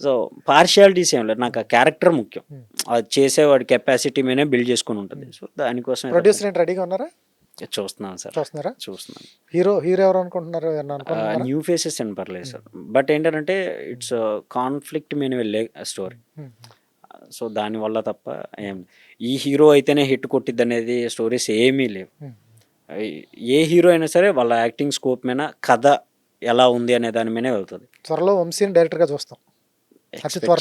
సో పార్షియాలిటీస్ ఏం లేదు, నాకు ఆ క్యారెక్టర్ ముఖ్యం. అది చేసేవాడి కెపాసిటీ మీదే బిల్డ్ చేసుకుని ఉంటుంది. సో దానికోసం ప్రొడ్యూసర్ రెడీగా ఉన్నారా? చూస్తున్నాను సార్. చూస్తున్నాను. హీరో ఎవరు అనుకుంటున్నారు? న్యూ ఫేసెస్ అని పర్లేదు సార్. బట్ ఏంటంటే ఇట్స్ కాన్ఫ్లిక్ట్ మీద వెళ్ళే స్టోరీ. సో దానివల్ల తప్ప ఏం ఈ హీరో అయితేనే హిట్ కొట్టిద్ది అనేది స్టోరీస్ ఏమీ లేవు. ఏ హీరో అయినా సరే వాళ్ళ యాక్టింగ్ స్కోప్ మీద కథ ఎలా ఉంది అనే దాని మీదే వెళ్తుంది. త్వరలో వంశీని డైరెక్టర్గా చూస్తాం,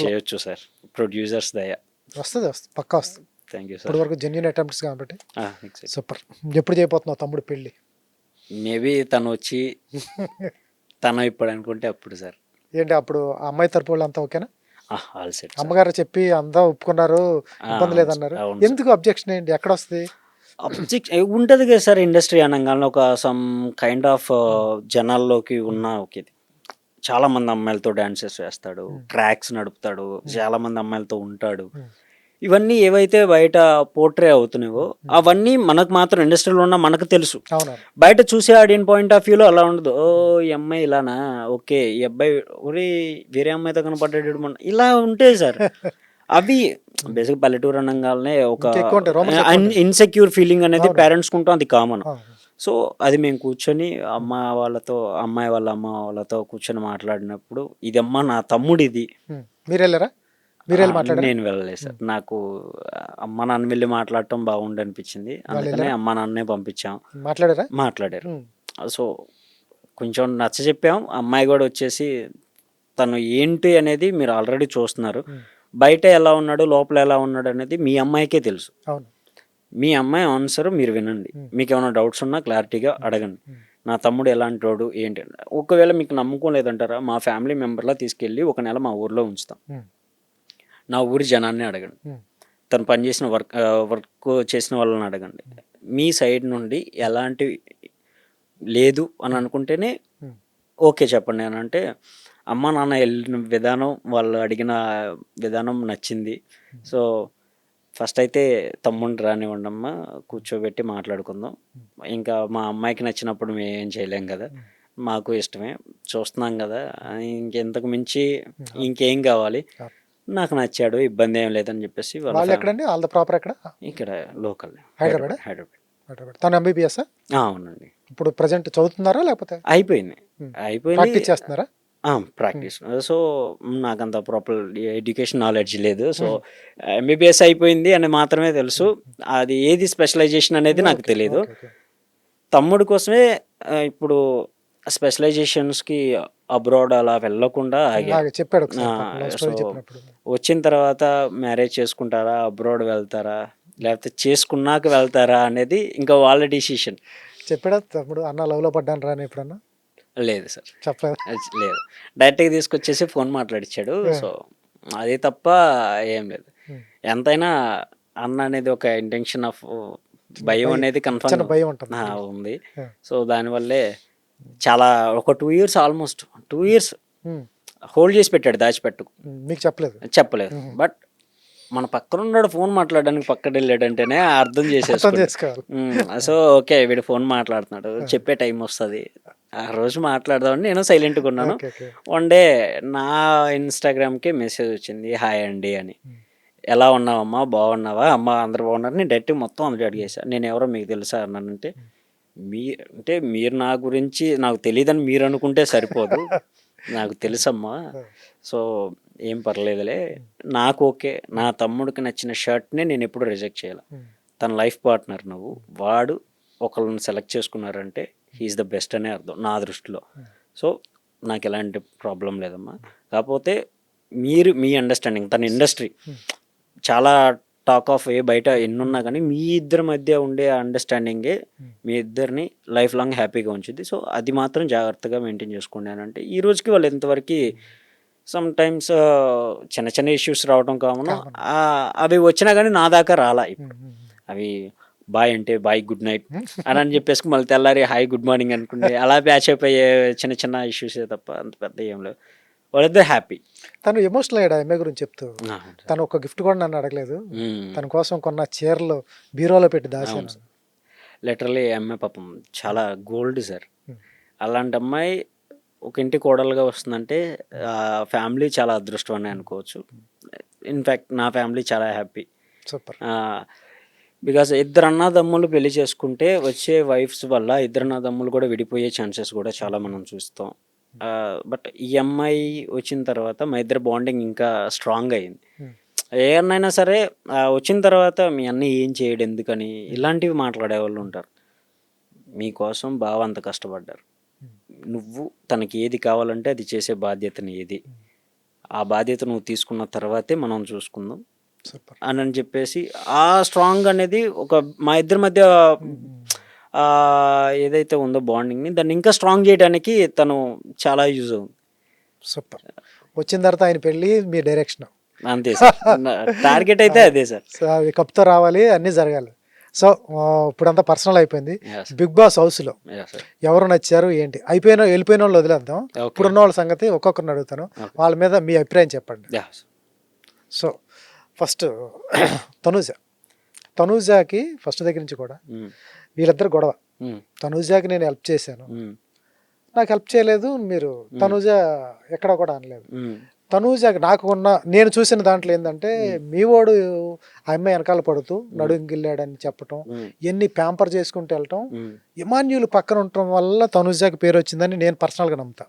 చేయొచ్చు సార్. ప్రొడ్యూసర్స్ దయ. వస్తుంది పక్కా వస్తుంది. Thank you sir. ఇప్పటి వరకు జెన్యూన్ అటెంప్ట్స్ కాబట్టి సూపర్. ఎప్పుడు చేయబోతున్నావు తమ్ముడు పెళ్ళి? మేబీ తను వచ్చి తను ఇప్పుడు అనుకుంటే అప్పుడు సార్. ఏంటి అప్పుడు ఆ అమ్మాయి తరపు వాళ్ళు అంతా ఓకేనా? All set. అమ్మగారు చెప్పి అంతా ఒప్పుకున్నారు, ఇబ్బంది లేదన్నారు. ఎందుకు అబ్జెక్షన్ ఏంటి, ఎక్కడ వస్తుంది ఉంటుంది కదా సార్? ఇండస్ట్రీ అనగానే ఒక సమ్ కైండ్ ఆఫ్ జనాల్లోకి ఉన్న ఒక చాలా మంది అమ్మాయిలతో డాన్సెస్ వేస్తాడు, ట్రాక్స్ నడుపుతాడు, చాలా మంది అమ్మాయిలతో ఉంటాడు. ఇవన్నీ ఏవైతే బయట పోర్ట్రే అవుతున్నాయో అవన్నీ మనకు మాత్రం ఇండస్ట్రీలో ఉన్న మనకు తెలుసు. బయట చూసే ఆడియన్ పాయింట్ ఆఫ్ వ్యూలో అలా ఉండదు. ఓ ఈ అమ్మాయి ఇలానా, ఓకే ఈ అబ్బాయి ఒరే వేరే అమ్మాయితో కనపడ్డాడు మన, ఇలా ఉంటాయి సార్. అవి బేసిక్ పల్లెటూరు అనగానే ఒక ఇన్సెక్యూర్ ఫీలింగ్ అనేది పేరెంట్స్కి ఉంటాం, అది కామన్. సో అది మేము కూర్చొని అమ్మాయి వాళ్ళ అమ్మ వాళ్ళతో కూర్చొని మాట్లాడినప్పుడు ఇది అమ్మ నా తమ్ముడు ఇది. నేను వెళ్ళలేదు సార్. నాకు అమ్మ నాన్న వెళ్ళి మాట్లాడటం బాగుండి అనిపించింది, అందుకనే అమ్మ నాన్నే పంపించాం. మాట్లాడారు. సో కొంచెం నచ్చ చెప్పాం. అమ్మాయి కూడా వచ్చేసి తను ఏంటి అనేది మీరు ఆల్రెడీ చూస్తున్నారు. బయట ఎలా ఉన్నాడు లోపల ఎలా ఉన్నాడు అనేది మీ అమ్మాయికే తెలుసు. మీ అమ్మాయి ఆన్సర్ మీరు వినండి. మీకు ఏమైనా డౌట్స్ ఉన్నా క్లారిటీగా అడగండి. నా తమ్ముడు ఎలాంటి వాడు ఏంటి, ఒకవేళ మీకు నమ్మకం లేదంటారా మా ఫ్యామిలీ మెంబర్లా తీసుకెళ్ళి ఒక నెల మా ఊర్లో ఉంచుతాం. నా ఊరి జనాన్ని అడగండి, తను పనిచేసిన వర్క్ చేసిన వాళ్ళని అడగండి. మీ సైడ్ నుండి ఎలాంటి లేదు అని అనుకుంటేనే ఓకే చెప్పండి అని అంటే, అమ్మ నాన్న వెళ్ళిన విధానం వాళ్ళు అడిగిన విధానం నచ్చింది. సో ఫస్ట్ అయితే తమ్ముడిని రానివ్వండి అమ్మ, కూర్చోబెట్టి మాట్లాడుకుందాం. ఇంకా మా అమ్మాయికి నచ్చినప్పుడు మేము ఏం చేయలేం కదా, మాకు ఇష్టమే చూస్తున్నాం కదా, ఇంకెంతకు మించి ఇంకేం కావాలి, నాకు నచ్చాడు ఇబ్బంది ఏం లేదని చెప్పేసి. ఇక్కడ లోకల్ హైదరాబాద్. తను ఎంబీబీఎస్? అవునండి. ఇప్పుడు ప్రెజెంట్ చదువుతున్నారా లేకపోతే అయిపోయింది? ప్రాక్టీస్ చేస్తున్నారా? ప్రాక్టీస్. సో నాకంత ప్రాపర్ ఎడ్యుకేషన్ నాలెడ్జ్ లేదు. సో ఎంబీబీఎస్ అయిపోయింది అని మాత్రమే తెలుసు. అది ఏది స్పెషలైజేషన్ అనేది నాకు తెలియదు. తమ్ముడి కోసమే ఇప్పుడు స్పెషలైజేషన్స్కి అబ్రాడ్ అలా వెళ్ళకుండా చెప్పాడు. వచ్చిన తర్వాత మ్యారేజ్ చేసుకుంటారా, అబ్రాడ్ వెళ్తారా, లేకపోతే చేసుకున్నాక వెళ్తారా అనేది ఇంకా వాళ్ళ డిసిషన్. చెప్పాడా తమ్ముడు అన్న లవ్లో పడ్డాను రా అని ఎప్పుడన్నా లేదు సార్, చెప్పలేదు? లేదు. డైరెక్ట్‌గా తీసుకొచ్చేసి ఫోన్ మాట్లాడిచ్చాడు. ఆ. సో, అది తప్ప ఏం లేదు. ఉమ్. ఎంతైనా అన్న అనేది ఒక ఇంటెన్షన్ ఆఫ్ భయం అనేది చిన్న కన్ఫర్మ్ భయం ఉంటుంది. ఉంది. ఆ. సో, దానివల్లే చాలా ఒక 2 ఇయర్స్ ఆల్మోస్ట్ 2 ఇయర్స్ ఉమ్. హోల్డ్ చేసి పెట్టాడు దాచిపెట్టుకు. మీకు చెప్పలేదు? చెప్పలేదు. ఉహు. బట్ మన పక్కన ఉన్నాడు ఫోన్ మాట్లాడడానికి పక్కన వెళ్ళాడంటేనే అర్థం అర్థం చేసేసుకోండి. చేసుకోవాలి. సో, ఓకే వీడు ఫోన్ మాట్లాడుతున్నాడు, చెప్పే టైం వస్తుంది, ఆ రోజు మాట్లాడదామని నేను సైలెంట్గా ఉన్నాను. Okay okay. వన్ డే నా ఇన్స్టాగ్రామ్కి మెసేజ్ వచ్చింది, హాయ్ అండి అని. ఎలా ఉన్నావమ్మా, బాగున్నావా, అమ్మ అందరు బాగున్నారు. నేను డైరెక్ట్ మొత్తం అందరూ అడిగేసా, నేను ఎవరో మీకు తెలుసా అన్నానంటే, మీ అంటే మీరు నా గురించి నాకు తెలియదని మీరు అనుకుంటే సరిపోదు, నాకు తెలుసమ్మా. సో ఏం పర్లేదులే, నాకు ఓకే. నా తమ్ముడికి నచ్చిన షర్ట్ని నేను ఎప్పుడు రిజెక్ట్ చేయాలి. తన లైఫ్ పార్ట్నర్ నువ్వు, వాడు ఒకళ్ళని సెలెక్ట్ చేసుకున్నారంటే హీఈస్ ద బెస్ట్ అనే అర్థం నా దృష్టిలో. సో నాకు ఎలాంటి ప్రాబ్లం లేదమ్మా. కాకపోతే మీరు మీ అండర్స్టాండింగ్, తన ఇండస్ట్రీ చాలా టాక్ ఆఫ్ బయట ఎన్నున్నా కానీ మీ ఇద్దరి మధ్య ఉండే అండర్స్టాండింగే మీ ఇద్దరిని లైఫ్ లాంగ్ హ్యాపీగా ఉంచుద్ది. సో అది మాత్రం జాగ్రత్తగా మెయింటైన్ చేసుకోండి అని అంటే, ఈ రోజుకి వాళ్ళు ఎంతవరకు సమ్ టైమ్స్ చిన్న చిన్న ఇష్యూస్ రావడం కామన్. అవి వచ్చినా కానీ నా దాకా రాలా. అవి బాయ్ అంటే బాయ్ గుడ్ నైట్ అని చెప్పేసి మళ్ళీ తెల్లారి హాయ్ గుడ్ మార్నింగ్ అనుకుంటే అలా ప్యాచ్ అప్ అయ్యే చిన్న చిన్న ఇష్యూసే తప్ప అంత పెద్ద ఏం లేవు. వాళ్ళిద్దరు హ్యాపీ. తను ఎమోషనల్ అయ్యాడు అమ్మాయి గురించి చెప్తూ. తను ఒక గిఫ్ట్ కూడా నన్ను అడగలేదు. తన కోసం కొన్న చీరలు బీరోలో పెట్టి దాచాను. లిటరలీ అమ్మాయి పాపం చాలా గోల్డ్ సార్. అలాంటి అమ్మాయి ఒక ఇంటి కోడలుగా వస్తుందంటే ఫ్యామిలీ చాలా అదృష్టం అని అనుకోవచ్చు. ఇన్ఫ్యాక్ట్ నా ఫ్యామిలీ చాలా హ్యాపీ. సూపర్. బికాస్ ఇద్దరు అన్నదమ్ములు పెళ్లి చేసుకుంటే వచ్చే వైఫ్స్ వల్ల ఇద్దరు అన్నదమ్ములు కూడా విడిపోయే ఛాన్సెస్ కూడా చాలా మనం చూస్తాం. బట్ ఈ అమ్మాయి వచ్చిన తర్వాత మా ఇద్దరు బాండింగ్ ఇంకా స్ట్రాంగ్ అయింది. ఏ అన్నైనా సరే వచ్చిన తర్వాత మీ అన్న ఏం చేయడు ఎందుకని ఇలాంటివి మాట్లాడే వాళ్ళు ఉంటారు. మీకోసం బావ అంత కష్టపడ్డారు, నువ్వు తనకి ఏది కావాలంటే అది చేసే బాధ్యతని ఏది, ఆ బాధ్యత నువ్వు తీసుకున్న తర్వాతే మనం చూసుకుందాం అని చెప్పేసి ఆ స్ట్రాంగ్ అనేది ఒక మా ఇద్దరి మధ్య ఏదైతే ఉందో బాండింగ్ని దాన్ని ఇంకా స్ట్రాంగ్ చేయడానికి తను చాలా యూజ్ అవుతుంది. సూపర్. వచ్చిన తర్వాత ఆయన పెళ్ళి మీ డైరెక్షన్ అంతే సార్. టార్గెట్ అయితే అదే సార్. సో అవి కప్తో రావాలి, అన్నీ జరగాలి. సో ఇప్పుడంతా పర్సనల్ అయిపోయింది. బిగ్ బాస్ హౌస్లో ఎవరు నచ్చారు ఏంటి అయిపోయినా వెళ్ళిపోయిన వాళ్ళు వదిలేద్దాం. ఇప్పుడున్న వాళ్ళ సంగతి ఒక్కొక్కరిని అడుగుతాను, వాళ్ళ మీద మీ అభిప్రాయం చెప్పండి. సో ఫస్ట్ తనూజాకి ఫస్ట్ దగ్గర నుంచి కూడా వీళ్ళిద్దరు గొడవ. తనూజాకి నేను హెల్ప్ చేశాను, నాకు హెల్ప్ చేయలేదు మీరు. తనూజ ఎక్కడ కూడా అనలేదు. తనూజాకి నేను చూసిన దాంట్లో ఏంటంటే మీ వాడు ఆ అమ్మాయి వెనకాల పడుతూ నడుంగిల్లాడని చెప్పటం, ఎన్ని ప్యాంపర్ చేసుకుంటూ వెళ్ళటం, ఇమాన్యుల్ పక్కన ఉండటం వల్ల తనూజాకి పేరు వచ్చిందని నేను పర్సనల్గా నమ్ముతా.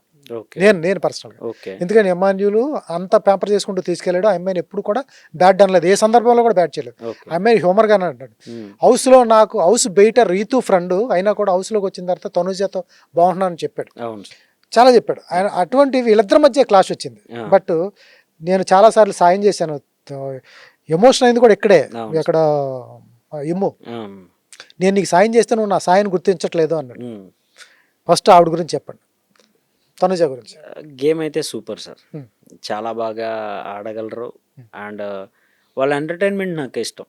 నేను పర్సనల్గా. ఎందుకని ఇమాన్యుల్ అంత ప్యాంపర్ చేసుకుంటూ తీసుకెళ్ళాడు. ఆ అమ్మాయిని ఎప్పుడు కూడా బ్యాట్ అనలేదు, ఏ సందర్భంలో కూడా బ్యాట్ చేయలేదు. ఆ అమ్మాయి హ్యూమర్గానే అంటాడు. హౌస్లో నాకు హౌస్ బయట రీతు ఫ్రెండ్ అయినా కూడా హౌస్లోకి వచ్చిన తర్వాత తనూజాతో బాగున్నానని చెప్పాడు, చాలా చెప్పాడు ఆయన. అటువంటి వీళ్ళిద్దరి మధ్య క్లాష్ వచ్చింది. బట్ నేను చాలాసార్లు సాయం చేశాను. ఎమోషన్ అయింది కూడా ఇక్కడే, ఇక్కడ ఇమ్ము, నేను నీకు సాయం చేస్తే నువ్వు నా సాయాన్ని గుర్తించట్లేదు అన్నాడు. ఫస్ట్ ఆవిడ గురించి చెప్పండి, తనుజ గురించి. గేమ్ అయితే సూపర్ సార్, చాలా బాగా ఆడగలరు. అండ్ వాళ్ళ ఎంటర్టైన్మెంట్ నాకు ఇష్టం.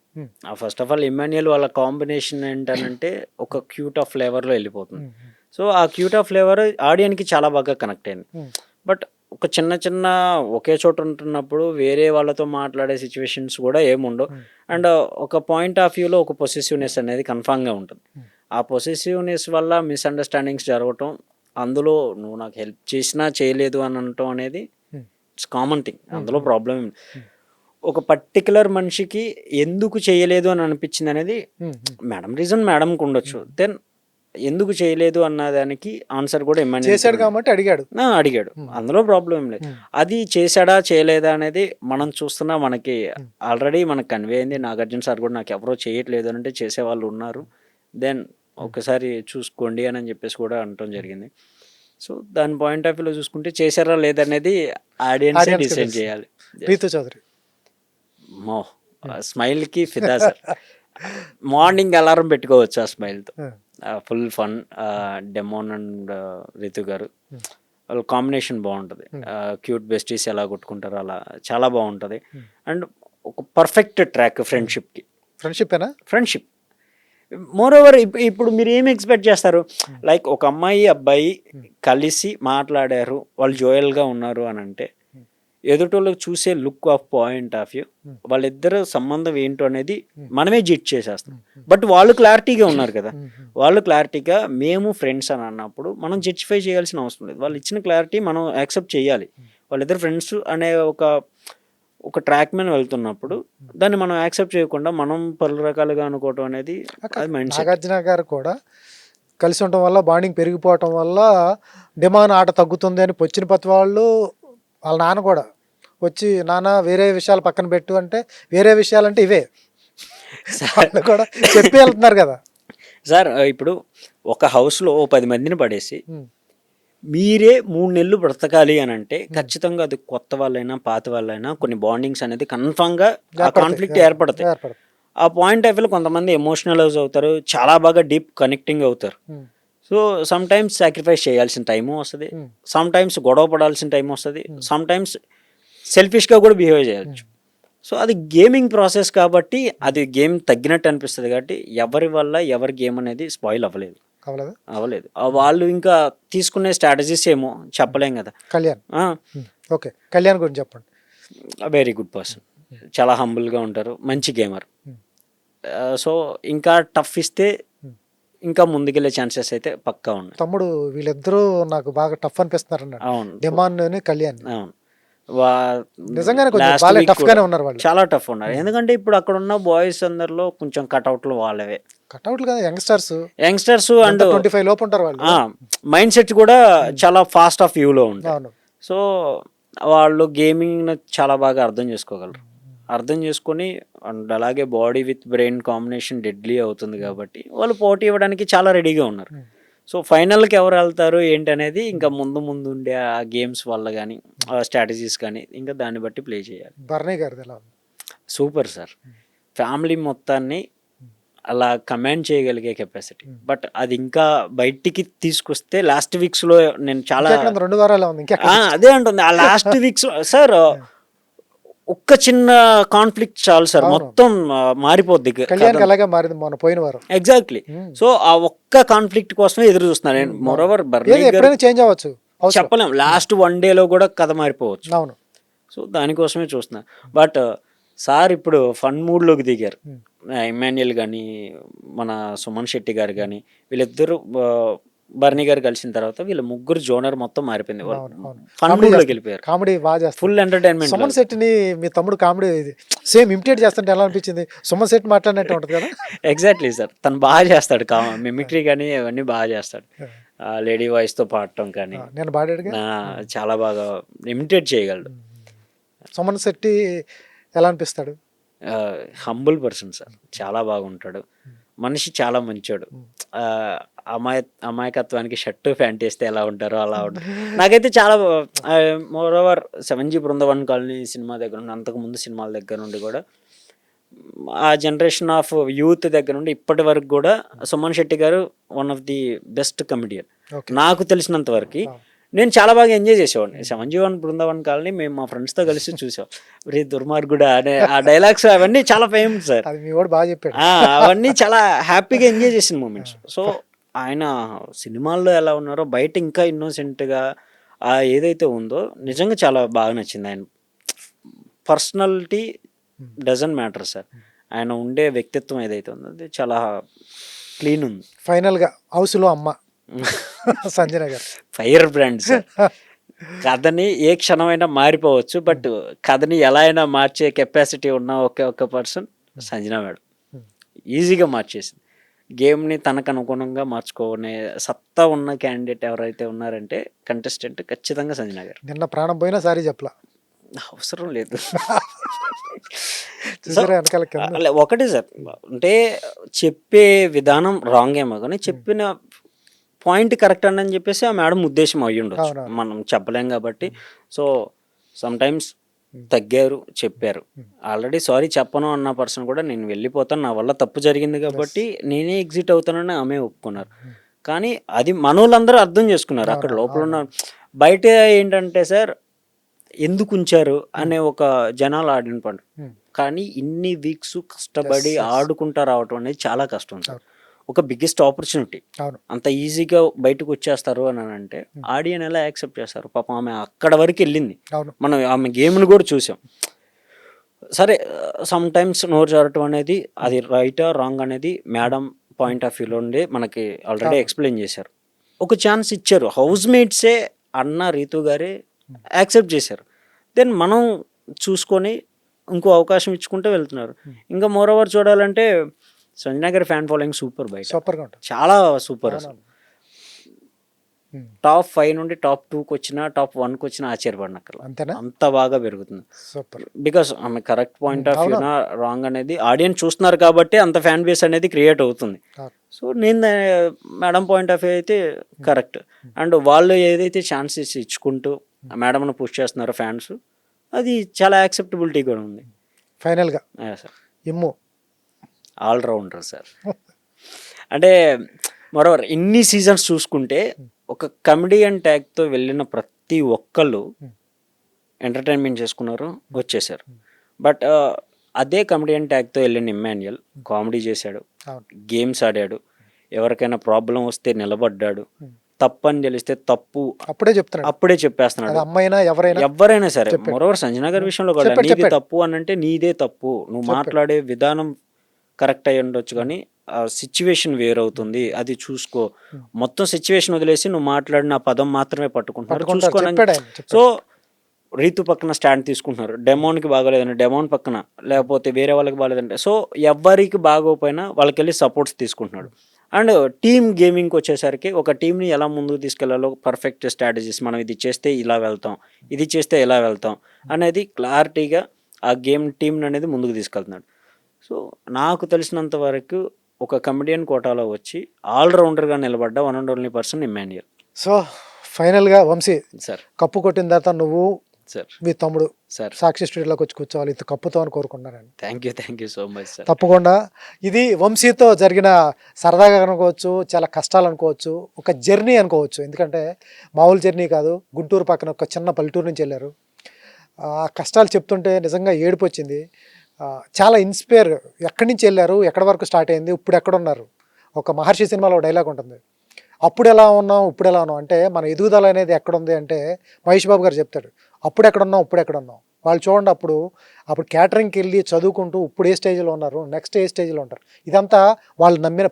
ఫస్ట్ ఆఫ్ ఆల్ ఇమాన్యుయల్ వాళ్ళ కాంబినేషన్ ఏంటంటే ఒక క్యూట్ ఆఫ్ ఫ్లేవర్లో వెళ్ళిపోతుంది. సో ఆ క్యూట్ ఆఫ్ ఫ్లేవర్ ఆడియన్కి చాలా బాగా కనెక్ట్ అయింది. బట్ ఒక చిన్న ఒకే చోట ఉంటున్నప్పుడు వేరే వాళ్ళతో మాట్లాడే సిచ్యువేషన్స్ కూడా ఏముండవు. అండ్ ఒక పాయింట్ ఆఫ్ వ్యూలో ఒక పొసెసివ్నెస్ అనేది కన్ఫామ్గా ఉంటుంది. ఆ పొసెసివ్నెస్ వల్ల మిస్అండర్స్టాండింగ్స్ జరగటం, అందులో నువ్వు నాకు హెల్ప్ చేసినా చేయలేదు అని అనటం అనేది ఇట్స్ కామన్ థింగ్, అందులో ప్రాబ్లం. ఒక పర్టికులర్ మనిషికి ఎందుకు చేయలేదు అని అనిపించింది అనేది మేడం రీజన్ మేడంకి ఉండొచ్చు. దెన్ ఎందుకు చేయలేదు అన్న దానికి ఆన్సర్ కూడా చేశాడు కాబట్టి అడిగాడు, అందులో ప్రాబ్లం ఏం లేదు. అది చేశాడా చేయలేదా అనేది మనం చూస్తున్నా, మనకి ఆల్రెడీ మనకు కన్వే అయింది. నాగార్జున సార్ కూడా నాకు ఎవరో చేయట్లేదు అని అంటే చేసేవాళ్ళు ఉన్నారు, దెన్ ఒకసారి చూసుకోండి అని చెప్పేసి కూడా అనటం జరిగింది. సో దాని పాయింట్ ఆఫ్ వ్యూలో చూసుకుంటే చేశారా లేదనేది ఆడియన్స్ డిసైడ్ చేయాలి. రీతు చౌదరి స్మైల్కి ఫిదా సార్. మార్నింగ్ అలారం పెట్టుకోవచ్చు ఆ స్మైల్తో. Full fun. Demon and Ritu garu వాళ్ళ కాంబినేషన్ బాగుంటుంది. క్యూట్ బెస్టీస్ ఎలా కొట్టుకుంటారో అలా చాలా బాగుంటుంది. అండ్ ఒక పర్ఫెక్ట్ ట్రాక్ ఫ్రెండ్షిప్కి. ఫ్రెండ్షిప్ మోర్ ఓవర్ ఇప్పుడు మీరు ఏం ఎక్స్పెక్ట్ చేస్తారు? లైక్ ఒక అమ్మాయి అబ్బాయి కలిసి మాట్లాడారు, వాళ్ళు జోయల్గా ఉన్నారు అని అంటే ఎదుటోళ్ళకి చూసే look of point of view వాళ్ళిద్దరు సంబంధం ఏంటో అనేది మనమే జిట్ చేసేస్తాం. బట్ వాళ్ళు క్లారిటీగా ఉన్నారు కదా, వాళ్ళు క్లారిటీగా మేము ఫ్రెండ్స్ అని అన్నప్పుడు మనం జస్టిఫై చేయాల్సిన అవసరం లేదు. వాళ్ళు ఇచ్చిన క్లారిటీ మనం యాక్సెప్ట్ చేయాలి. వాళ్ళిద్దరు ఫ్రెండ్స్ అనే ఒక ట్రాక్ మీద వెళ్తున్నప్పుడు దాన్ని మనం యాక్సెప్ట్ చేయకుండా మనం పలు రకాలుగా అనుకోవటం అనేది అది మైండ్ సెట్. నాగార్జున గారు కూడా కలిసి ఉండటం వల్ల బాండింగ్ పెరిగిపోవటం వల్ల డిమాండ్ ఆట తగ్గుతుంది అని వచ్చిన ప్రతి వాళ్ళు వాళ్ళ నాన్న కూడా వచ్చి నాన్న వేరే విషయాలు పక్కన పెట్టు అంటే వేరే విషయాలు అంటే ఇవే వాళ్ళు కూడా చెప్పి వెళ్తున్నారు కదా సార్. ఇప్పుడు ఒక హౌస్లో 10 మందిని పడేసి మీరే 3 నెలలు బ్రతకాలి అని అంటే ఖచ్చితంగా అది కొత్త వాళ్ళైనా పాత వాళ్ళైనా కొన్ని బాండింగ్స్ అనేది కన్ఫామ్గా ఆ కాన్ఫ్లిక్ట్ ఏర్పడతాయి. ఆ పాయింట్ ఆఫ్ వ్యూలో కొంతమంది ఎమోషనలైజ్ అవుతారు, చాలా బాగా డీప్ కనెక్టింగ్ అవుతారు. సో సమ్ టైమ్స్ సాక్రిఫైస్ చేయాల్సిన టైము వస్తుంది, సమ్ టైమ్స్ గొడవ పడాల్సిన టైం వస్తుంది, సమ్ టైమ్స్ సెల్ఫిష్గా కూడా బిహేవ్ చేయొచ్చు. సో అది గేమింగ్ ప్రాసెస్ కాబట్టి అది గేమ్ తగ్గినట్టు అనిపిస్తుంది. కాబట్టి ఎవరి వల్ల ఎవరి గేమ్ అనేది స్పాయిల్ అవ్వలేదు. వాళ్ళు ఇంకా తీసుకునే స్ట్రాటజీస్ ఏమో చెప్పలేం కదా. కళ్యాణ్ గురించి చెప్పండి. వెరీ గుడ్ పర్సన్, చాలా హంబుల్గా ఉంటారు, మంచి గేమర్. సో ఇంకా టఫ్ ఇస్తే ఇంకా ముందుకెళ్ళే ఛాన్సెస్ అయితే పక్కా ఉన్నాయి. తమ్ముడు వీళ్ళిద్దరూ నాకు బాగా టఫ్ అనిపిస్తున్నారు. అవును, డిమాండ్ కళ్యాణ్ అవును, చాలా టఫ్ ఉన్నారు. ఎందుకంటే ఇప్పుడు అక్కడ ఉన్న బాయ్స్ అందరిలో కొంచెం కట్అవుట్లు వాళ్ళవే. కట్అవుట్లు కదా, యంగ్స్టర్స్ అండ్ 25 లోపు ఉంటారు వాళ్ళు. మైండ్ సెట్ కూడా చాలా ఫాస్ట్ ఆఫ్ వ్యూలో ఉంటారు. సో వాళ్ళు గేమింగ్ చాలా బాగా అర్థం చేసుకోగలరు. అర్థం చేసుకొని అండ్ అలాగే body with brain combination deadly అవుతుంది కాబట్టి వాళ్ళు పోటీ ఇవ్వడానికి చాలా రెడీగా ఉన్నారు. సో ఫైనల్కి ఎవరు వెళ్తారు ఏంటి అనేది ఇంకా ముందు ఉండే ఆ గేమ్స్ వల్ల కానీ ఆ స్ట్రాటజీస్ కానీ ఇంకా దాన్ని బట్టి ప్లే చేయాలి. బర్నీ గారిది ఎలా ఉంది? సూపర్ సార్, ఫ్యామిలీ మొత్తాన్ని అలా కమాండ్ చేయగలిగే కెపాసిటీ. బట్ అది ఇంకా బయటికి తీసుకొస్తే లాస్ట్ వీక్స్లో నేను చాలా 2 వారాలు ఉంది అదే అంటుంది. ఆ లాస్ట్ వీక్స్ సార్ ఒక్క చిన్న కాన్ఫ్లిక్ట్ చాలు సార్, మొత్తం మారిపోద్ది. పోయిన వారం ఎగ్జాక్ట్లీ. సో ఆ ఒక్క కాన్ఫ్లిక్ట్ కోసమే ఎదురు చూస్తున్నాను నేను. మోరోవర్ చేంజ్ అవ్వచ్చు చెప్పలేం, లాస్ట్ 1 డేలో కూడా కథ మారిపోవచ్చు. అవును. సో దానికోసమే చూస్తున్నా. బట్ సార్ ఇప్పుడు ఫన్ మూడ్లోకి దిగారు. ఇమాన్యుయల్ కానీ మన సుమన్ శెట్టి గారు కానీ వీళ్ళిద్దరు బర్నీ గారు కలిసిన తర్వాత వీళ్ళ ముగ్గురు జోనర్ మొత్తం మారిపోయింది. ఫన్ మూడ్లోకి వెళ్ళిపోయారు. కామెడీ బాగా చేస్తారు, ఫుల్ ఎంటర్టైన్మెంట్. సుమన్ శెట్టిని మీ తమ్ముడు కామెడీ సేమ్ ఇమిటేట్ చేస్తుంటే ఎలా అనిపించింది? సుమన్ శెట్టి మాట్లాడినట్టు ఉంటుంది కదా. ఎగ్జాక్ట్లీ సార్, తను బాగా చేస్తాడు, మిమిక్రీ కానీ అవన్నీ బాగా చేస్తాడు. లేడీ వాయిస్తో పాడటం కానీ నేను పాడాడు చాలా బాగా ఇమిటేట్ చేయగలడు. సుమన్ శెట్టి ఎలా అనిపిస్తాడు? హంబుల్ పర్సన్ సార్, చాలా బాగుంటాడు మనిషి, చాలా మంచోడు. అమాయకత్వానికి షర్టు ప్యాంట్ వేస్తే ఎలా ఉంటారో అలా ఉంటారు. నాకైతే చాలా moreover 7G Brindavan colony cinema దగ్గర నుండి, అంతకుముందు సినిమాల దగ్గర నుండి కూడా ఆ జనరేషన్ ఆఫ్ యూత్ దగ్గర నుండి ఇప్పటి వరకు కూడా సుమన్ శెట్టి గారు one of the best comedian నాకు తెలిసినంత వరకు. నేను చాలా బాగా ఎంజాయ్ చేసేవాడిని. 7G బృందావన్ కాలనీ మేము మా ఫ్రెండ్స్తో కలిసి చూసాం. రే దుర్మార్గుడా అనే ఆ డైలాగ్స్ అవన్నీ చాలా ఫేమస్ సార్. అవన్నీ చాలా హ్యాపీగా ఎంజాయ్ చేసిన మూమెంట్స్. సో ఆయన సినిమాల్లో ఎలా ఉన్నారో బయట ఇంకా ఇన్నోసెంట్గా ఏదైతే ఉందో నిజంగా చాలా బాగా నచ్చింది. ఆయన పర్సనాలిటీ డజంట్ మ్యాటర్ సార్, ఆయన ఉండే వ్యక్తిత్వం ఏదైతే ఉందో అది చాలా క్లీన్ ఉంది. ఫైనల్గా హౌస్లో అమ్మ సంజన గారు ఫైర్ బ్రాండ్ సార్. కథని ఏ క్షణమైనా మారిపోవచ్చు, బట్ కథని ఎలా అయినా మార్చే కెపాసిటీ ఉన్న ఒక్క పర్సన్ సంజన మేడం. ఈజీగా మార్చేసింది గేమ్ని, తనకు అనుగుణంగా మార్చుకునే సత్తా ఉన్న క్యాండిడేట్ ఎవరైతే ఉన్నారంటే కంటెస్టెంట్ ఖచ్చితంగా సంజన గారు. నిన్న ప్రాణం పోయినా సారీ చెప్పలా, అవసరం లేదు. వెనకాల ఒకటి సార్, అంటే చెప్పే విధానం రాంగ్ ఏమో కానీ చెప్పిన పాయింట్ కరెక్ట్ అని చెప్పేసి ఆ మేడం ఉద్దేశం అయ్యి ఉండొచ్చు, మనం చెప్పలేం కాబట్టి. సో సమ్ టైమ్స్ తగ్గారు, చెప్పారు. ఆల్రెడీ సారీ చెప్పను అన్న పర్సన్ కూడా నేను వెళ్ళిపోతాను, నా వల్ల తప్పు జరిగింది కాబట్టి నేనే ఎగ్జిట్ అవుతానని ఆమె ఒప్పుకున్నారు. కానీ అది మనోళ్ళందరూ అర్థం చేసుకున్నారు. అక్కడ లోపల ఉన్న బయట ఏంటంటే సార్ ఎందుకు ఉంచారు అనే ఒక జనాలు ఆడిన పండు. కానీ ఇన్ని వీక్స్ కష్టపడి ఆడుకుంటా రావటం అనేది చాలా కష్టం సార్. ఒక బిగ్గెస్ట్ ఆపర్చునిటీ. అంత ఈజీగా బయటకు వచ్చేస్తారు అని అంటే ఆడియన్ ఎలా యాక్సెప్ట్ చేస్తారు? పాపం ఆమె అక్కడ వరకు వెళ్ళింది. మనం ఆమె గేమ్ను కూడా చూసాం. సరే, సమ్ టైమ్స్ నోరు జారటం అనేది అది రైటా రాంగ్ అనేది మేడం పాయింట్ ఆఫ్ వ్యూలో ఉండి మనకి ఆల్రెడీ ఎక్స్ప్లెయిన్ చేశారు. ఒక ఛాన్స్ ఇచ్చారు. హౌస్ మేట్సే అన్న రీతు గారే యాక్సెప్ట్ చేశారు. దెన్ మనం చూసుకొని ఇంకో అవకాశం ఇచ్చుకుంటూ వెళ్తున్నారు. ఇంకా మోరోవర్ చూడాలంటే సంజన గారి ఫ్యాన్ ఫాలోయింగ్ సూపర్, బయట సూపర్గా ఉంటుంది, చాలా సూపర్. అసలు టాప్ 5 నుండి టాప్ 2కి వచ్చినా టాప్ 1కి వచ్చినా ఆశ్చర్యపడినక్కర్లా, అంత బాగా పెరుగుతుంది. బికాస్ ఆమె కరెక్ట్ పాయింట్ ఆఫ్ వ్యూనా రాంగ్ అనేది ఆడియన్స్ చూస్తున్నారు కాబట్టి అంత ఫ్యాన్ బేస్ అనేది క్రియేట్ అవుతుంది. సో నేను మేడం పాయింట్ ఆఫ్ వ్యూ అయితే కరెక్ట్. అండ్ వాళ్ళు ఏదైతే ఛాన్సెస్ ఇచ్చుకుంటూ మేడంను పుష్ చేస్తున్నారో ఫ్యాన్స్, అది చాలా యాక్సెప్టబిలిటీ కూడా ఉంది. ఫైనల్గా సార్ ఇమ్ము ఆల్రౌండర్ సార్. అంటే మరోవర్ ఇన్ని సీజన్స్ చూసుకుంటే ఒక కమెడియన్ ట్యాగ్తో వెళ్ళిన ప్రతి ఒక్కళ్ళు ఎంటర్టైన్మెంట్ చేసుకున్నారు, వచ్చేసారు. బట్ అదే కమెడియన్ ట్యాగ్తో వెళ్ళిన ఇమ్మాన్యుయల్ కామెడీ చేశాడు, గేమ్స్ ఆడాడు, ఎవరికైనా ప్రాబ్లం వస్తే నిలబడ్డాడు, తప్పు అని తెలిస్తే తప్పు అప్పుడే చెప్పేస్తున్నాడు. ఎవరైనా సరే. మరోవర్ సంజన గారి విషయంలో కూడా నీది తప్పు అని అంటే నీదే తప్పు, నువ్వు మాట్లాడే విధానం కరెక్ట్ అయ్యి ఉండొచ్చు కానీ సిచ్యువేషన్ వేరవుతుంది, అది చూసుకో. మొత్తం సిచ్యువేషన్ వదిలేసి నువ్వు మాట్లాడిన పదం మాత్రమే పట్టుకుంటున్నారు, చూసుకోని. సో రీతు పక్కన స్టాండ్ తీసుకుంటున్నారు. డెమోన్కి బాగోలేదంటే డెమోన్ పక్కన, లేకపోతే వేరే వాళ్ళకి బాగోలేదంటే, సో ఎవరికి బాగోపోయినా వాళ్ళకి వెళ్ళి సపోర్ట్స్ తీసుకుంటున్నాడు. అండ్ టీమ్ గేమింగ్కి వచ్చేసరికి ఒక టీంని ఎలా ముందుకు తీసుకెళ్లాలో పర్ఫెక్ట్ స్ట్రాటజీస్, మనం ఇది చేస్తే ఇలా వెళ్తాం, ఇది చేస్తే ఎలా వెళ్తాం అనేది క్లారిటీగా ఆ గేమ్ టీంని అనేది ముందుకు తీసుకెళ్తున్నాడు. సో నాకు తెలిసినంత వరకు ఒక కమెడియన్ కోటాలో వచ్చి ఆల్రౌండర్గా నిలబడ్డ one and only person Immanuel. So ఫైనల్గా వంశీ సార్, కప్పు కొట్టిన తర్వాత నువ్వు సార్, మీ తమ్ముడు సార్ సాక్షి స్టూడియోలోకి వచ్చి కూర్చోవాలి, ఇది కప్పుతో అని కోరుకుంటున్నాను. Thank you so much sir. తప్పకుండా. ఇది వంశీతో జరిగిన సరదాగా అనుకోవచ్చు, చాలా కష్టాలు అనుకోవచ్చు, ఒక జర్నీ అనుకోవచ్చు. ఎందుకంటే మామూలు జర్నీ కాదు, గుంటూరు పక్కన ఒక చిన్న పల్లెటూరు నుంచి వెళ్ళారు. ఆ కష్టాలు చెప్తుంటే నిజంగా ఏడుపు వచ్చింది. చాలా ఇన్స్పైర్. ఎక్కడి నుంచి వెళ్ళారు, ఎక్కడి వరకు స్టార్ట్ అయింది, ఇప్పుడు ఎక్కడున్నారు? ఒక మహర్షి సినిమాలో డైలాగ్ ఉంటుంది, అప్పుడు ఎలా ఉన్నాం ఇప్పుడు ఎలా ఉన్నాం అంటే మన ఎదుగుదల అనేది ఎక్కడుంది అంటే మహేష్ బాబు గారు చెప్తాడు, అప్పుడు ఎక్కడున్నాం ఇప్పుడు ఎక్కడున్నాం. వాళ్ళు చూడండి, అప్పుడు క్యాటరింగ్కి వెళ్ళి చదువుకుంటూ ఇప్పుడు ఏ స్టేజ్లో ఉన్నారు, నెక్స్ట్ ఏ స్టేజ్లో ఉంటారు. ఇదంతా వాళ్ళు నమ్మిన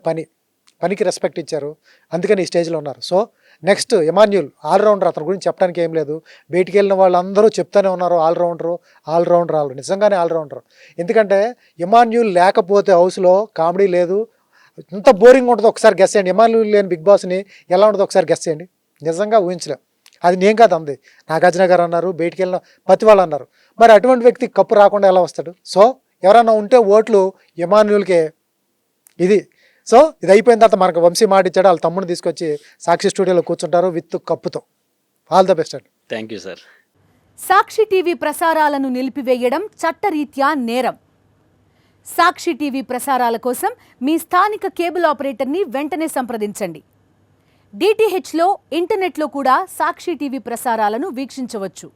పనికి రెస్పెక్ట్ ఇచ్చారు, అందుకని ఈ స్టేజ్లో ఉన్నారు. సో నెక్స్ట్ ఇమాన్యుల్ ఆల్రౌండర్, అతని గురించి చెప్పడానికి ఏం లేదు. బయటికి వెళ్ళిన వాళ్ళందరూ చెప్తూనే ఉన్నారు ఆల్రౌండర్. నిజంగానే ఆల్రౌండర్. ఎందుకంటే ఇమాన్యుల్ లేకపోతే హౌస్లో కామెడీ లేదు, ఎంత బోరింగ్ ఉంటుందో ఒకసారి గెస్ చేయండి. ఇమాన్యుల్ లేని బిగ్ బాస్ని ఎలా ఉంటుందో ఒకసారి గెస్ చేయండి. నిజంగా ఊహించలేం. అది నేను కాదు అంది, నాగార్జున గారు అన్నారు, బయటికి వెళ్ళిన ప్రతి వాళ్ళు అన్నారు. మరి అటువంటి వ్యక్తి కప్పు రాకుండా ఎలా వస్తాడు? సో ఎవరైనా ఉంటే ఓట్లు ఇమాన్యుల్కే. ఇది సో ఇది అయిపోయిన తర్వాత మనకు వంశీ మాట ఇచ్చాడు, వాళ్ళ తమ్ముడిని తీసుకొచ్చి సాక్షి స్టూడియోలో కూర్చుంటారు విత్ కప్పుతో. ఆల్ ద బెస్ట్ అండి. Thank you sir. Sakshi TV ప్రసారాలను నిలిపివేయడం చట్టరీత్యా నేరం. సాక్షి టీవీ ప్రసారాల కోసం మీ స్థానిక కేబుల్ ఆపరేటర్ని వెంటనే సంప్రదించండి. DTHలో ఇంటర్నెట్లో కూడా సాక్షి టీవీ ప్రసారాలను వీక్షించవచ్చు.